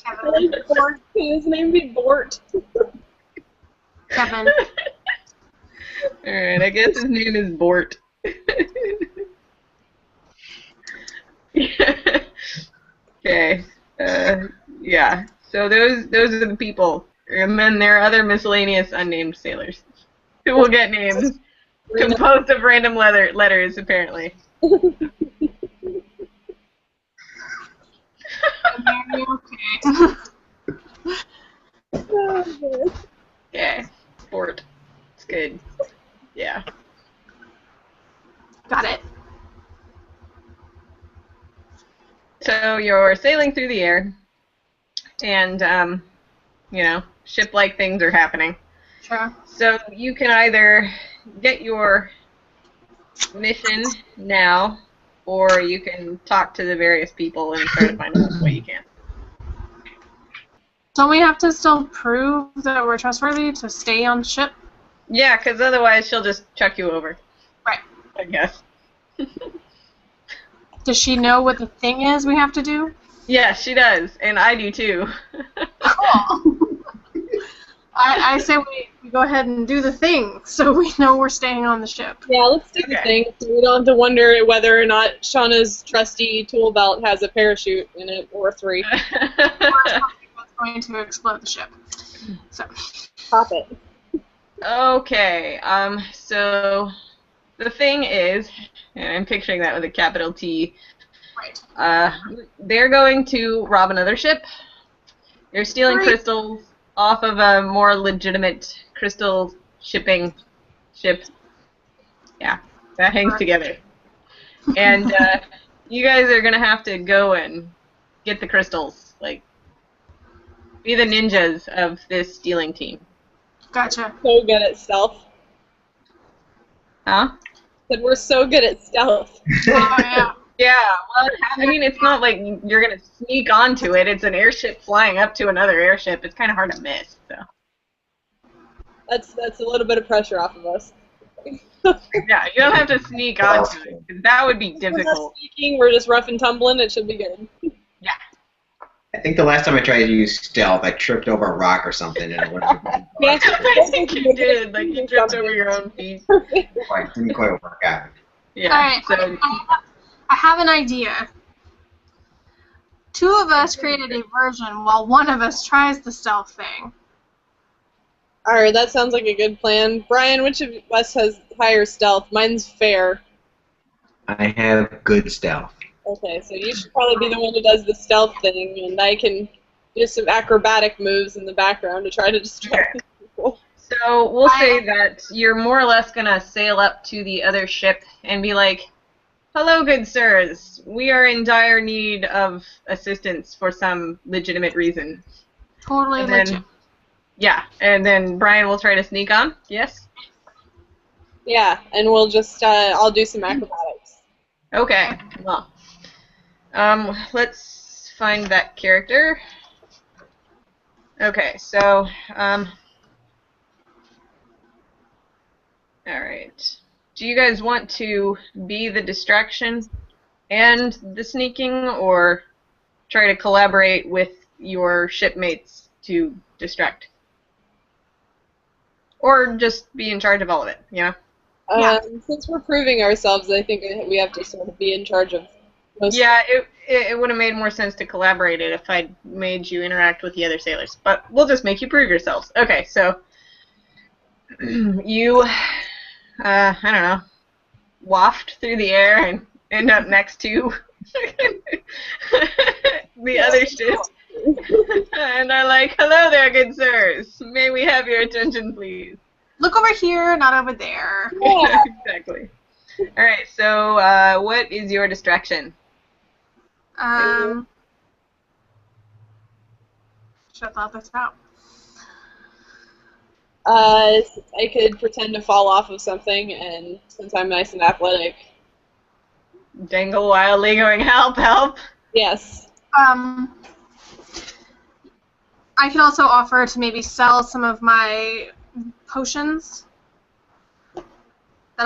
Kevin. Bort. Can his name be Bort? Kevin. Alright, I guess his name is Bort. Okay. Yeah. So those are the people. And then there are other miscellaneous unnamed sailors who will get names composed of random letters, apparently. Okay. Bort. It's good. Yeah. Got it. So you're sailing through the air, and, you know, ship-like things are happening. Sure. So you can either get your mission now, or you can talk to the various people and try to find out what you can. Don't we have to still prove that we're trustworthy to stay on ship? Yeah, because otherwise she'll just chuck you over. Right. I guess. Does she know what the thing is we have to do? Yeah, she does, and I do too. Cool. I say we go ahead and do the thing so we know we're staying on the ship. Yeah, let's do the thing so we don't have to wonder whether or not Shauna's trusty tool belt has a parachute in it or 3. Or something that's going to explode the ship. So. Pop it. Okay, so the thing is, and I'm picturing that with a capital T, Right. they're going to rob another ship. They're stealing crystals off of a more legitimate crystal shipping ship. Yeah, that hangs together. And you guys are going to have to go and get the crystals. Like, be the ninjas of this stealing team. Gotcha. So good at stealth. Huh? Said we're so good at stealth. Oh, yeah. Yeah, well, I mean, it's not like you're going to sneak onto it. It's an airship flying up to another airship. It's kind of hard to miss, so. That's a little bit of pressure off of us. Yeah, you don't have to sneak onto it, 'cause that would be We're not difficult. sneaking, we're just rough and tumbling, it should be good. Yeah. I think the last time I tried to use stealth, I tripped over a rock or something, and it wasn't Yeah. I think you did. Like, you tripped over your own feet. didn't quite work out. Yeah. Alright, So, I have an idea. 2 of us created a version while one of us tries the stealth thing. Alright, that sounds like a good plan. Brian, which of us has higher stealth? Mine's fair. I have good stealth. Okay, so you should probably be the one who does the stealth thing, and I can do some acrobatic moves in the background to try to distract people. so we'll say that you're more or less going to sail up to the other ship and be like, "Hello, good sirs. We are in dire need of assistance for some legitimate reason." Totally And then, legit. yeah, and then Brian will try to sneak on. Yes? Yeah, and we'll just, I'll do some acrobatics. Okay. Well, let's find that character. Okay, so, Alright. Do you guys want to be the distraction and the sneaking, or try to collaborate with your shipmates to distract? Or just be in charge of all of it, you know? Yeah. Since we're proving ourselves, I think we have to sort of be in charge of most. Yeah, it would have made more sense to collaborate it if I'd made you interact with the other sailors. But we'll just make you prove yourselves. Okay, so you, I don't know, waft through the air and end up next to the other ship. And are like, hello there, good sirs. May we have your attention, please? Look over here, not over there. Yeah. Exactly. Alright, so what is your distraction? Should have thought this out. I could pretend to fall off of something, and since I'm nice and athletic, Dangle wildly going, help, help. yes. I could also offer to maybe sell some of my potions that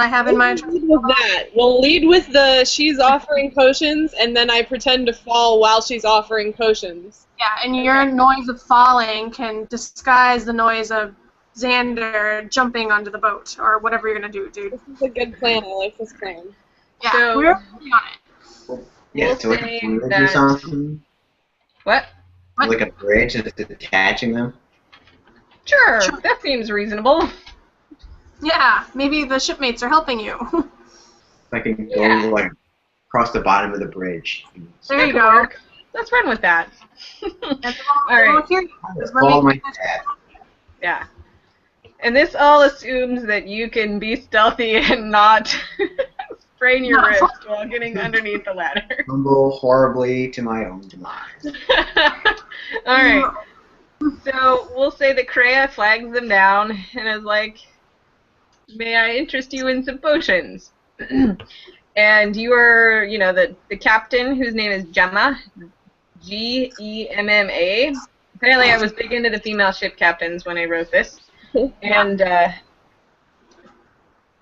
I have in my... We'll lead with that. We'll lead with the she's offering potions, and then I pretend to fall while she's offering potions. Yeah, and your noise of falling can disguise the noise of Xander jumping onto the boat, or whatever you're going to do, dude. This is a good plan. I like this plan. Yeah, So- we're working on it. Yeah, We'll so like say a bridge or that- something. What? Like a bridge that's attaching them. Sure, that seems reasonable. Yeah, maybe the shipmates are helping you. I can go Yeah. like across the bottom of the bridge. There you That could go. work. Let's run with that. And then All right. we'll hear you. Follow my dad. Yeah. And this all assumes that you can be stealthy and not sprain your No. wrist while getting underneath the ladder. Stumble horribly to my own demise. All right. So we'll say that Kreia flags them down and is like, may I interest you in some potions? And you are, you know, the captain, whose name is Gemma, Gemma. Apparently I was big into the female ship captains when I wrote this. And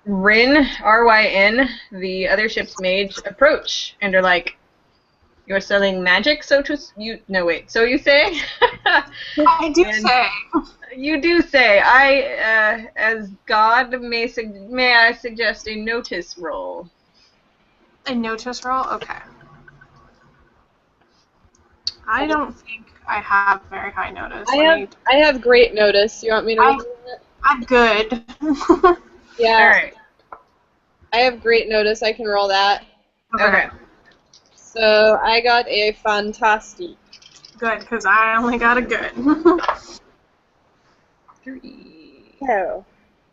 Ryn, R-Y-N, the other ship's mage, approach and are like, you're selling magic, so you say? I do And- say. You do say. I, as God, may I suggest a notice roll? A notice roll? Okay. I don't think I have very high notice. I have great notice. You want me to I- roll it? I'm good. Yeah. All right. I have great notice. I can roll that. Okay. So I got a fantastic. Good, because I only got a good. 3. Oh.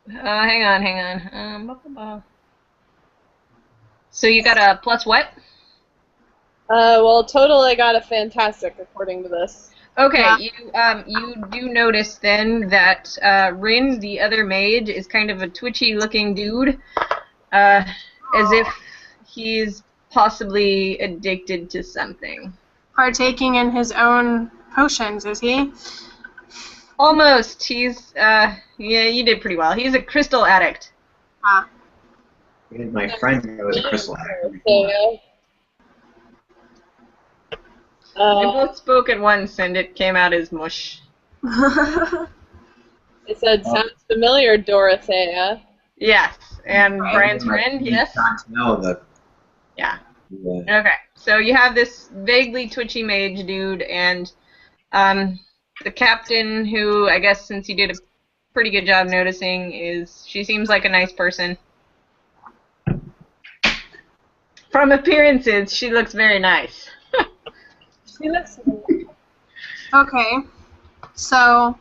Hang on. Blah, blah, blah. So you got a plus what? Well, total I got a fantastic according to this. Okay, Yeah. you do notice then that Ryn, the other mage, is kind of a twitchy-looking dude, as if he's possibly addicted to something. Partaking in his own potions, is he? Almost. He's yeah, you did pretty well. He's a crystal addict. Ah. My friend was a crystal addict. So, We both spoke at once, and it came out as mush. it said, sounds familiar, Dorothea. Yes, and Right. Brian's friend, yes? No, the Yeah. the Okay, so you have this vaguely twitchy mage dude, and the captain, who I guess since you did a pretty good job noticing, she seems like a nice person. From appearances, she looks very nice. She looks. Okay. So,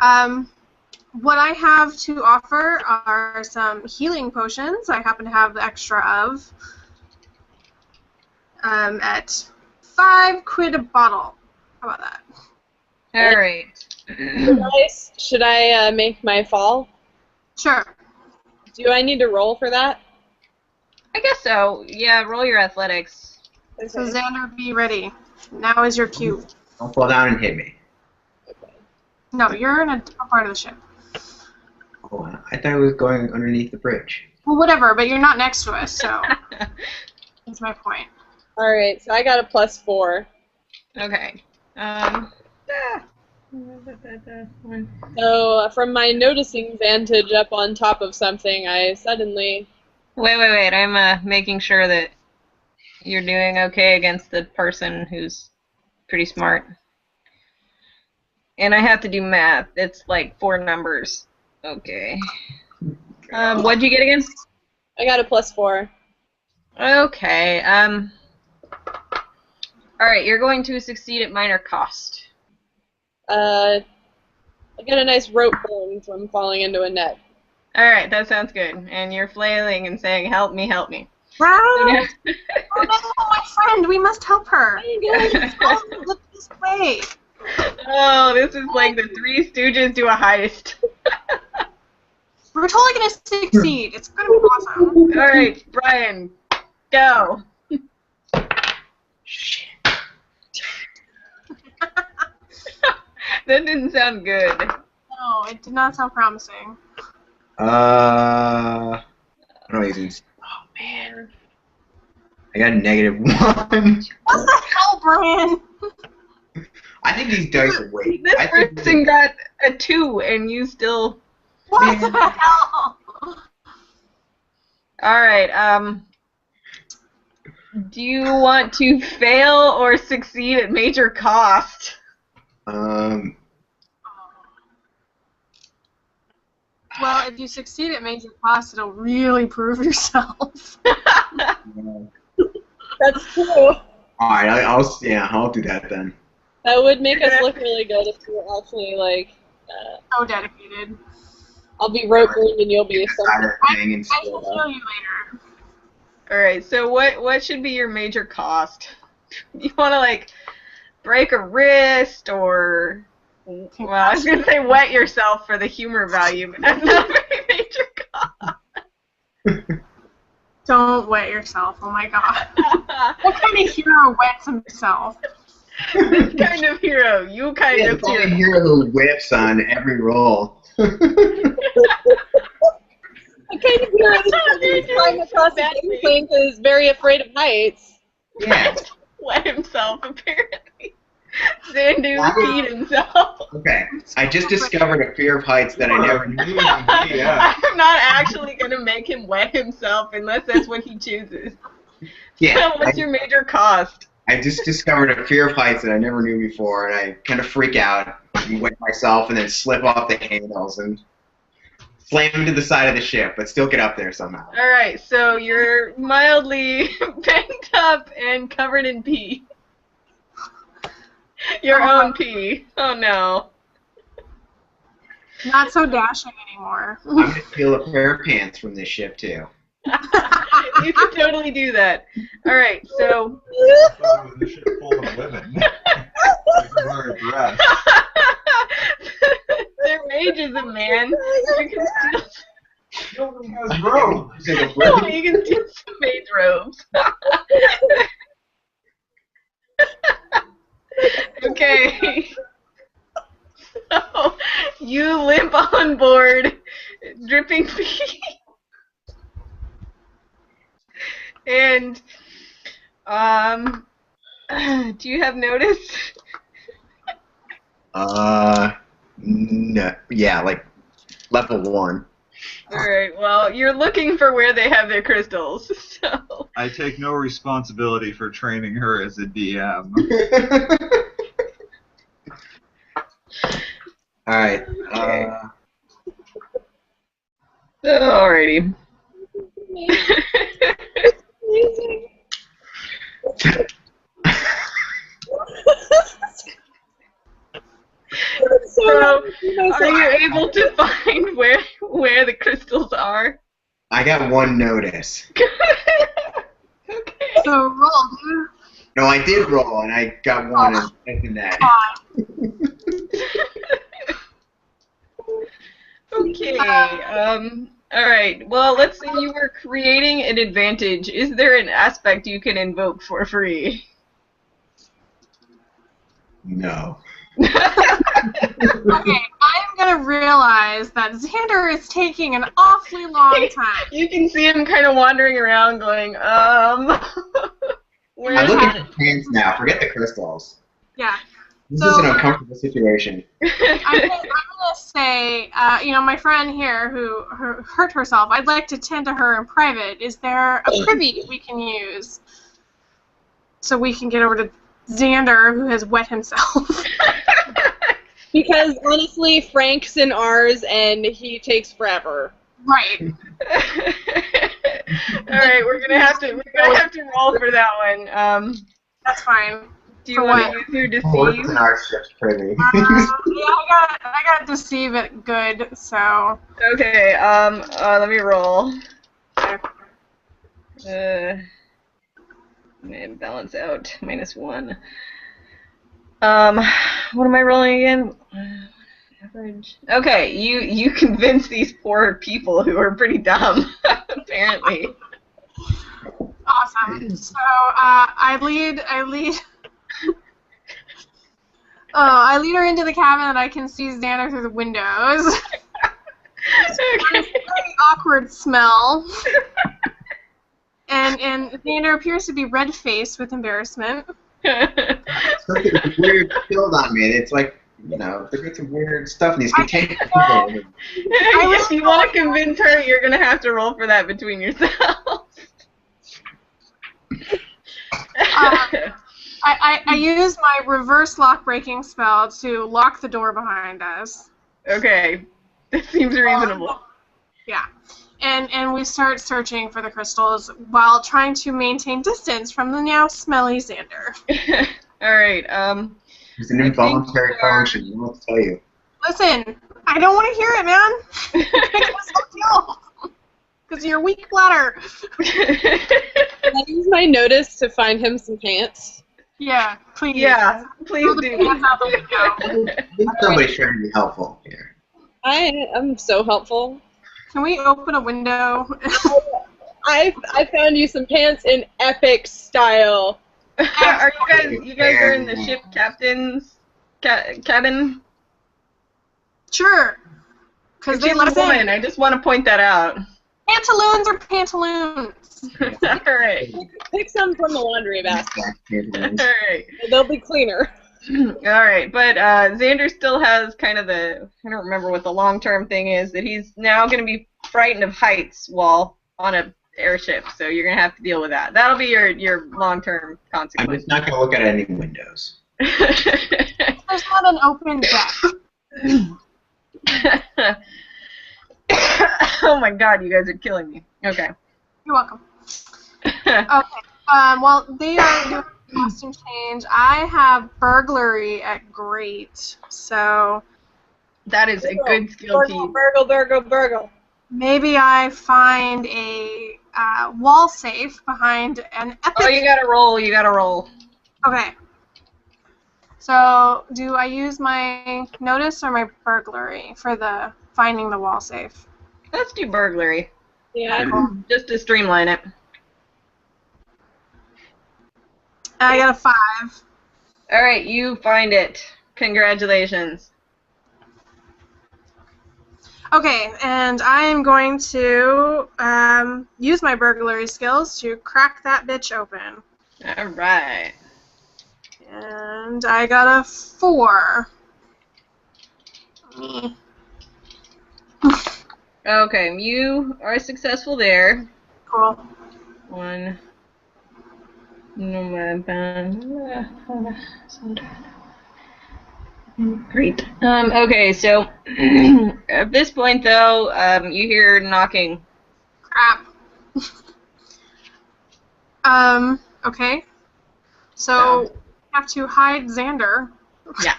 what I have to offer are some healing potions. I happen to have the extra of at 5 quid a bottle. How about that? All right. Should I make my fall? Sure. Do I need to roll for that? I guess so. Yeah, roll your athletics. So Xander, be ready. Now is your cue. don't fall down and hit me. No, you're in a different part of the ship. Oh, I thought it was going underneath the bridge. Well, whatever, but you're not next to us, so that's my point. Alright, so I got a +4. Okay. So from my noticing vantage up on top of something, I suddenly... Wait. I'm making sure that you're doing okay against the person who's pretty smart. And I have to do math. It's like 4 numbers. Okay. What'd you get again? I got a +4. Okay. Alright, you're going to succeed at minor cost. I got a nice rope burn from falling into a net. Alright, that sounds good. And you're flailing and saying, help me, help me. Oh, no, my friend, we must help her. Look this way. Oh, this is like the Three Stooges do a heist. We're totally going to succeed. It's going to be awesome. Alright, Brian, go. Shit. That didn't sound good. No, it did not sound promising. I don't know even. Oh man, I got a -1. What the hell, Brian? I think these dice are weight. This person got a 2 and you still... What the hell? Alright, do you want to fail or succeed at major cost? Well, if you succeed at major cost, it'll really prove yourself. That's true. Alright, I'll do that then. That would make us look really good if we were actually, like, So dedicated. I'll be rope burned and you'll be Decider thing and I will show you later. Alright, so what should be your major cost? You want to, like, break a wrist or... Well, I was going to say wet yourself for the humor value, but that's not a very major cost. Don't wet yourself, oh my god. What kind of hero wets himself? This kind of hero, you kind of It's only a hero. hero who whips on every roll. What kind of hero is flying across the gangplank is very afraid of heights? Yeah. Wet himself, apparently. Zandu peed himself. Okay, I just discovered a fear of heights that I never knew. Yeah. I'm not actually going to make him wet himself unless that's what he chooses. Yeah. So what's your major cost? I just discovered a fear of heights that I never knew before, and I kind of freak out and wet myself and then slip off the handles and slam into the side of the ship, but still get up there somehow. Alright, so you're mildly bent up and covered in pee. Your own pee. Oh no. Not so dashing anymore. I'm going to steal a pair of pants from this ship, too. You could totally do that. Alright, so... I thought it was a ship full of women. You can wear a dress. Their mage is a man. You can steal... Nobody has robes. No, you can steal some mage robes. Okay. So, you limp on board, dripping pee. And, do you have notice? No. Yeah, like, level 1. Alright, well, you're looking for where they have their crystals, so... I take no responsibility for training her as a DM. Alright, Alrighty. Amazing. So, are you able to find where the crystals are? I got 1 notice. Okay. So roll, dude. No, I did roll, and I got 1 in that. Okay, alright, well, let's say you were creating an advantage. Is there an aspect you can invoke for free? No. Okay, I'm kind of realize that Xander is taking an awfully long time. You can see him kind of wandering around going, where I'm is looking it? for pants now. Forget the crystals. Yeah. This So- is an uncomfortable situation. I'm gonna say, my friend here who hurt herself, I'd like to tend to her in private. Is there a privy we can use so we can get over to Xander, who has wet himself? Because honestly, Frank's in ours, and he takes forever. Right. All right, we're gonna have to roll for that one. That's fine. Do you For want what? to use your Worse deceive? than our ship's privy. I got deceive it good, so. Okay. Let me roll. Balance out. -1. What am I rolling again? Average. Okay, you convince these poor people who are pretty dumb, apparently. Awesome. So I lead. I lead her into the cabin, and I can see Xander through the windows. Okay. Very awkward smell. And Xander appears to be red-faced with embarrassment. Something weird spilled on me. It's like, they got some weird stuff in these containers. If you want to convince her, you're gonna have to roll for that between yourselves. I use my reverse lock-breaking spell to lock the door behind us. Okay, that seems reasonable. Yeah. And we start searching for the crystals while trying to maintain distance from the now smelly Xander. All right. It's an involuntary function. I won't tell you. Listen, I don't want to hear it, man. Because of your weak bladder. Can I use my notice to find him some pants? Yeah, please. Yeah, please Throw the do. pants out the window. I think somebody's trying to be helpful here. I'm so helpful. Can we open a window? I found you some pants in epic style. Are you guys are in the ship captain's cabin? Sure. Because they She's let a us in. woman. I just want to point that out. Pantaloons are pantaloons. All right. Pick some from the laundry basket. All right. They'll be cleaner. All right, but Xander still has kind of I don't remember what the long-term thing is, that he's now going to be frightened of heights while on a airship, so you're going to have to deal with that. That'll be your long-term I'm consequence. just not going to look at any windows. There's not an open deck. Oh my god, you guys are killing me. Okay. You're welcome. Okay. Well, they are doing a costume change. I have burglary at great, so That is a good skill to use. Burgle. maybe I find a wall safe behind an epic. Oh, you gotta roll. Okay. So, do I use my notice or my burglary for the finding the wall safe? Let's do burglary, Yeah. just to streamline it. I got a 5. All right, you find it. Congratulations. Okay, and I am going to use my burglary skills to crack that bitch open. All right. And I got a 4. Okay, you are successful there. Cool. 1. Great. Okay, so at this point, though, you hear knocking. Crap. Okay. So, I have to hide Xander. Yeah.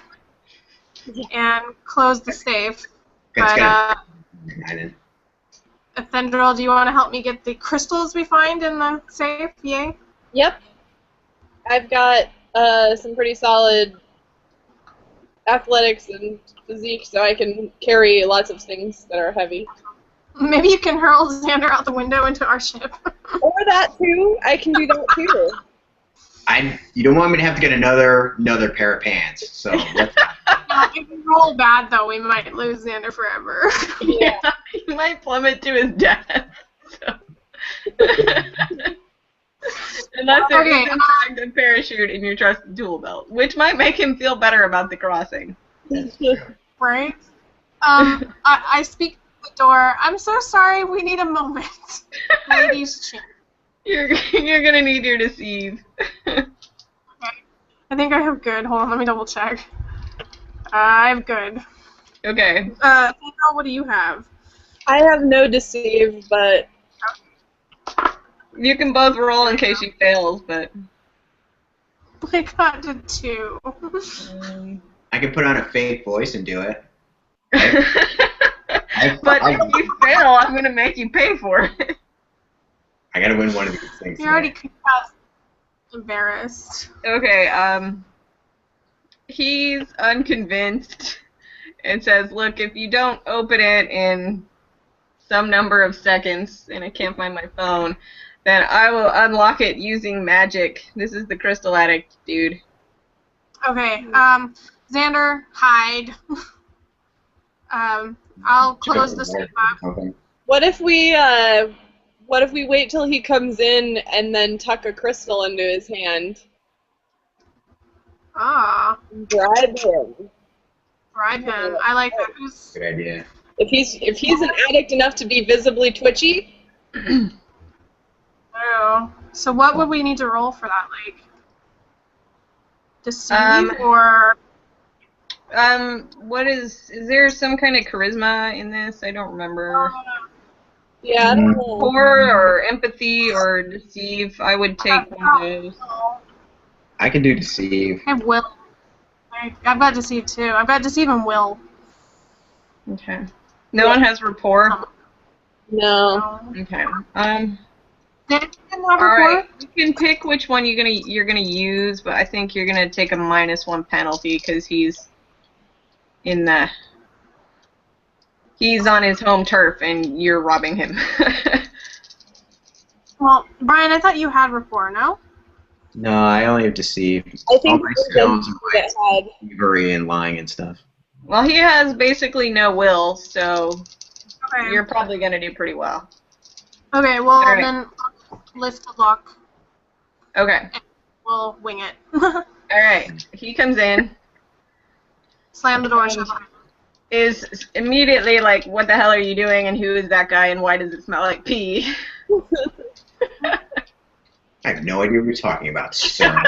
And close the safe. That's But, good. Thendril, do you want to help me get the crystals we find in the safe? Yay. Yep. I've got some pretty solid athletics and physique, so I can carry lots of things that are heavy. Maybe you can hurl Xander out the window into our ship. Or that too. I can do that too. You don't want me to have to get another pair of pants, so let's No, If we roll bad, though, we might lose Xander forever. Yeah, he might plummet to his death. So. Unless there is, in fact, a parachute in your trusted tool belt, which might make him feel better about the crossing. Right? I speak to the door. I'm so sorry. We need a moment. Ladies' change. You're gonna need your deceive. Okay. I think I have good. Hold on, let me double check. I have good. Okay. Carol, what do you have? I have no deceive, but You can both roll in case she fails, but. I got to 2. I can put on a fake voice and do it. But if you fail, I'm gonna make you pay for it. I gotta win one of these things. You're already concussed. Embarrassed. Okay, he's unconvinced and says, look, if you don't open it in some number of seconds, and I can't find my phone, then I will unlock it using magic. This is the crystal addict dude. Okay, Xander, hide. I'll close the safe up. what if we wait till he comes in and then tuck a crystal into his hand? Ah, Bribe him. bribe him. I like that. Who's... Good idea. If he's an addict enough to be visibly twitchy, Oh. So what would we need to roll for that? Like, deceive or... What is there some kind of charisma in this? I don't remember. yeah, I don't know. Horror or empathy or deceive, I would take one of those. I can do deceive. I have will. I've got deceive too. I've got deceive and will. Okay. No one has rapport? No. Okay. Did it have All right. rapport? You can pick which one you're gonna use, but I think you're gonna take a -1 penalty because he's on his home turf and you're robbing him. Well, Brian, I thought you had rapport, no? No, I only have deceive. I think All my skills are that like had. thievery and lying and stuff. Well, he has basically no will, so Okay. you're probably gonna do pretty well. Okay, well, Alright. then lift the lock. Okay. We'll wing it. All right. He comes in. Slam the door shut. Is immediately like, what the hell are you doing, and who is that guy, and why does it smell like pee? I have no idea what you're talking about, sir.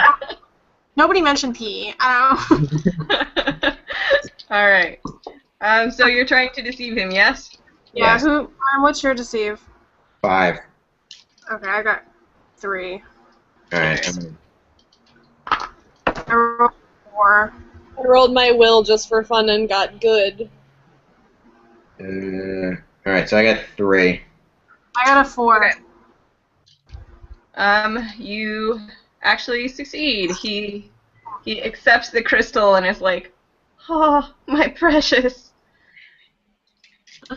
Nobody mentioned pee. I don't know. All right. So you're trying to deceive him, yes? Yeah, Yes. Brian, what's your deceive? 5. Okay, I got 3. Alright. I rolled 4. I rolled my will just for fun and got good. Alright, so I got 3. I got a 4. Okay. You actually succeed. He accepts the crystal and is like, oh, my precious.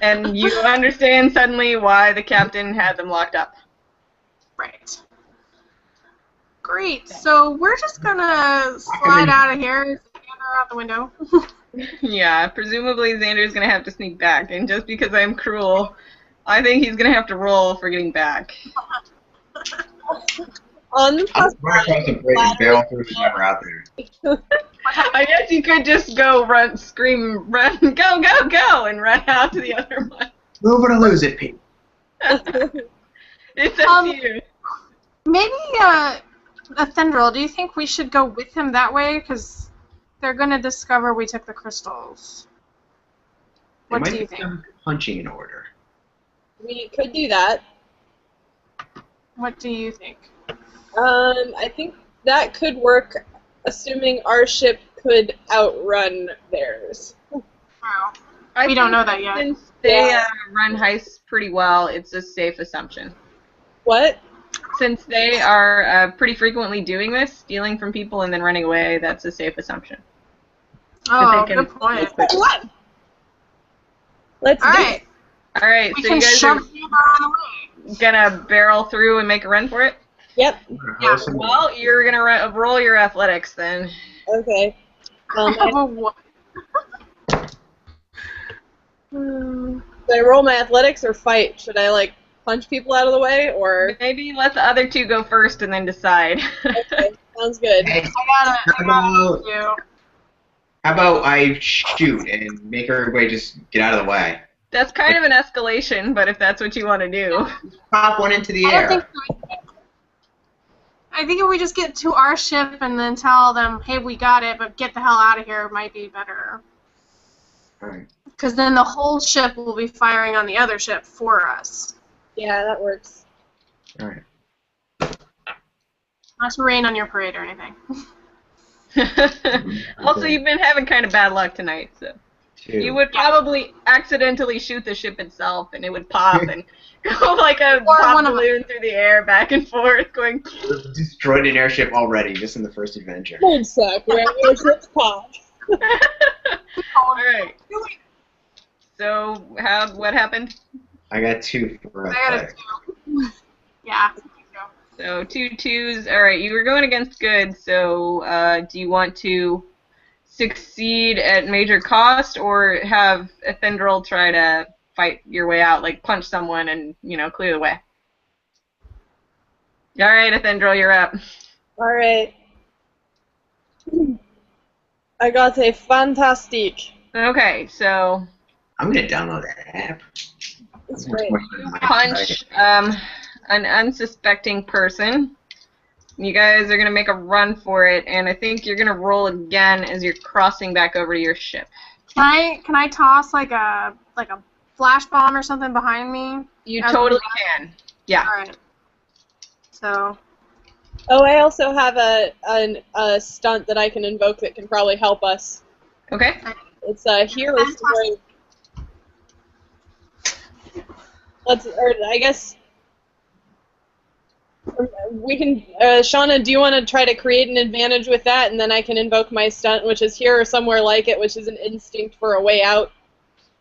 And you understand suddenly why the captain had them locked up. Right. Great. So we're just gonna slide out of here. Xander out the window. Yeah, presumably Xander's gonna have to sneak back, and just because I'm cruel, I think he's gonna have to roll for getting back. On the I'm plus running across the bridge and barrel through the never out there. I guess you could just go run, scream, run, go, go, go, and run out to the other one. Move it or lose it, Pete. It's up to you. Maybe, Athendril, do you think we should go with him that way? Because they're gonna discover we took the crystals. There What might do you be think? some punching in order. we could do that. What do you think? I think that could work, assuming our ship could outrun theirs. Wow. I We don't think know that yet. Since they Yeah. run heists pretty well, it's a safe assumption. What? Since they are pretty frequently doing this, stealing from people and then running away, that's a safe assumption. Oh, they can- good point. What? Let's All do right. it. All right, We so can you guys shove are Xander on the way. gonna barrel through and make a run for it? Yep. Yeah. Well, you're gonna roll your athletics then. Okay. I have a 1. Should I roll my athletics or fight? Should I, like, punch people out of the way, or... Maybe let the other two go first and then decide. Okay, sounds good. Hey, I got it too. how about I shoot and make everybody just get out of the way? That's kind of an escalation, but if that's what you want to do. Pop one into the I don't think air. so. I think if we just get to our ship and then tell them, hey, we got it, but get the hell out of here, might be better. Alright. Because then the whole ship will be firing on the other ship for us. Yeah, that works. Alright. Not to rain on your parade or anything. Also, you've been having kind of bad luck tonight, so. Two. You would probably accidentally shoot the ship itself, and it would pop and go like a Or pop one of balloon through the air, back and forth, going. We've destroyed an airship already, just in the first adventure. Would suck, right? Airships pop. All right. So, what happened? I got 2 for I got a athletics. 2. Yeah. So 2 2s. All right, you were going against good. So, do you want to succeed at major cost, or have Ethendril try to fight your way out, like punch someone and clear the way? All right, Ethendril, you're up. Alright. I got a fantastic. Okay, so I'm gonna download that app. It's great. punch an unsuspecting person. You guys are gonna make a run for it, and I think you're gonna roll again as you're crossing back over to your ship. Can I toss like a flash bomb or something behind me? You As totally we can. Yeah. All right. So Oh, I also have a stunt that I can invoke that can probably help us. Okay. It's a hero story. I guess we can. Shauna, do you want to try to create an advantage with that, and then I can invoke my stunt, which is here or somewhere like it, which is an instinct for a way out.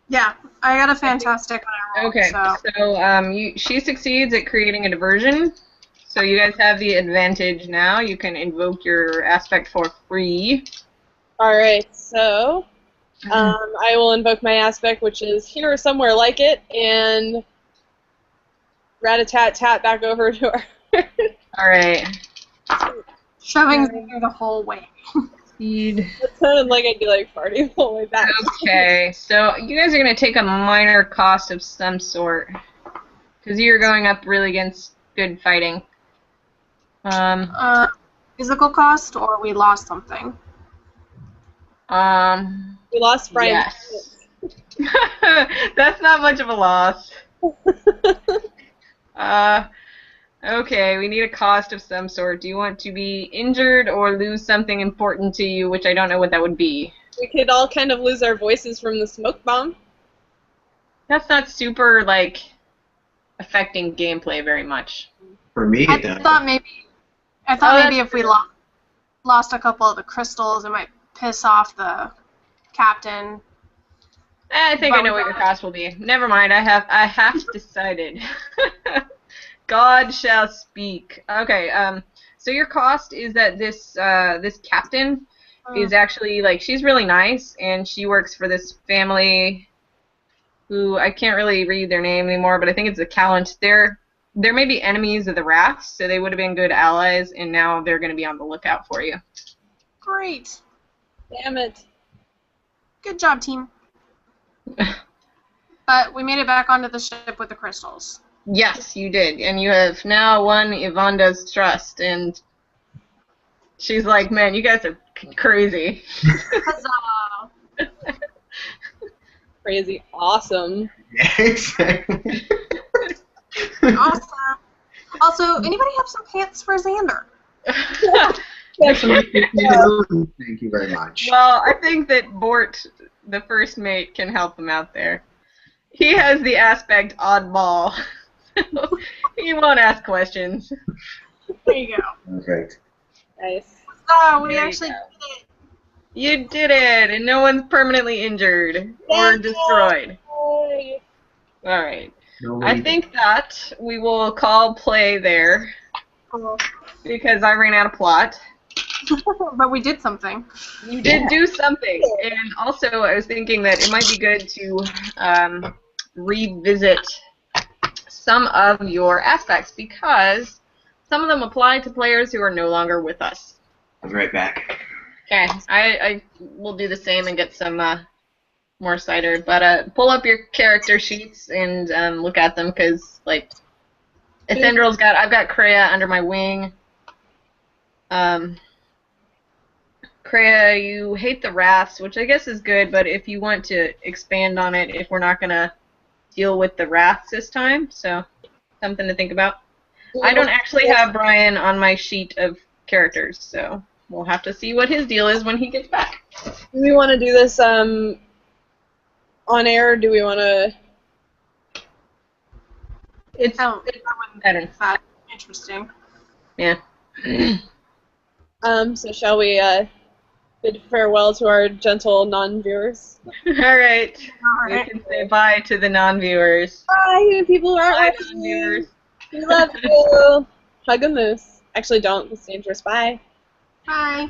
yeah, I got a fantastic on a roll. Okay. So She succeeds at creating a diversion. So you guys have the advantage now. You can invoke your aspect for free. All right, so I will invoke my aspect, which is here or somewhere like it, and rat-a-tat-tat back over to her. All right. shoving through the whole way. Speed. It sounded like I'd be like farting the whole way back. Okay, so you guys are going to take a minor cost of some sort, because you're going up really against good fighting. Physical cost, or we lost something. We lost Brian. Yes. That's not much of a loss. Okay, we need a cost of some sort. Do you want to be injured or lose something important to you, which I don't know what that would be? We could all kind of lose our voices from the smoke bomb. That's not super, like, affecting gameplay very much. For me, I it does. thought maybe if we lost a couple of the crystals, it might piss off the captain. I think I know what your cost will be. Never mind, I have decided. God shall speak. Okay, so your cost is that this captain is actually, like, she's really nice, and she works for this family who, I can't really read their name anymore, but I think it's the Callant. They're maybe enemies of the Wraths, so they would have been good allies, and now they're going to be on the lookout for you. Great. Damn it. Good job, team. But we made it back onto the ship with the crystals. Yes, you did, and you have now won Yvanda's trust, and she's like, man, you guys are crazy. Huzzah! Crazy awesome. Yeah, exactly. Awesome. Also, anybody have some pants for Xander? Thank you very much. Well, I think that Bort, the first mate, can help him out there. He has the aspect oddball. He won't ask questions. There you go. Perfect. Nice. So we There you actually go. did it. You did it, and no one's permanently injured or destroyed. Yay. Alright. Nobody- I think that we will call play there, Cool. because I ran out of plot. But we did something. You did do something, and also I was thinking that it might be good to revisit some of your aspects because some of them apply to players who are no longer with us. I'll be right back. Okay, I will do the same and get some more cider, but pull up your character sheets and look at them because like Ethendril's I've got Kreia under my wing. Kreia, you hate the wraths, which I guess is good, but if you want to expand on it, if we're not gonna deal with the wraths this time, so something to think about. I don't actually have Brian on my sheet of characters, so we'll have to see what his deal is when he gets back. Do we want to do this on air, or do we want to... It's That better. interesting. Yeah. So shall we bid farewell to our gentle non-viewers? All right. All We right. can say bye to the non-viewers. Bye, you people who aren't Bye, watching. non-viewers. We love you. Hug a moose. Actually, don't. It's dangerous. Bye. Bye.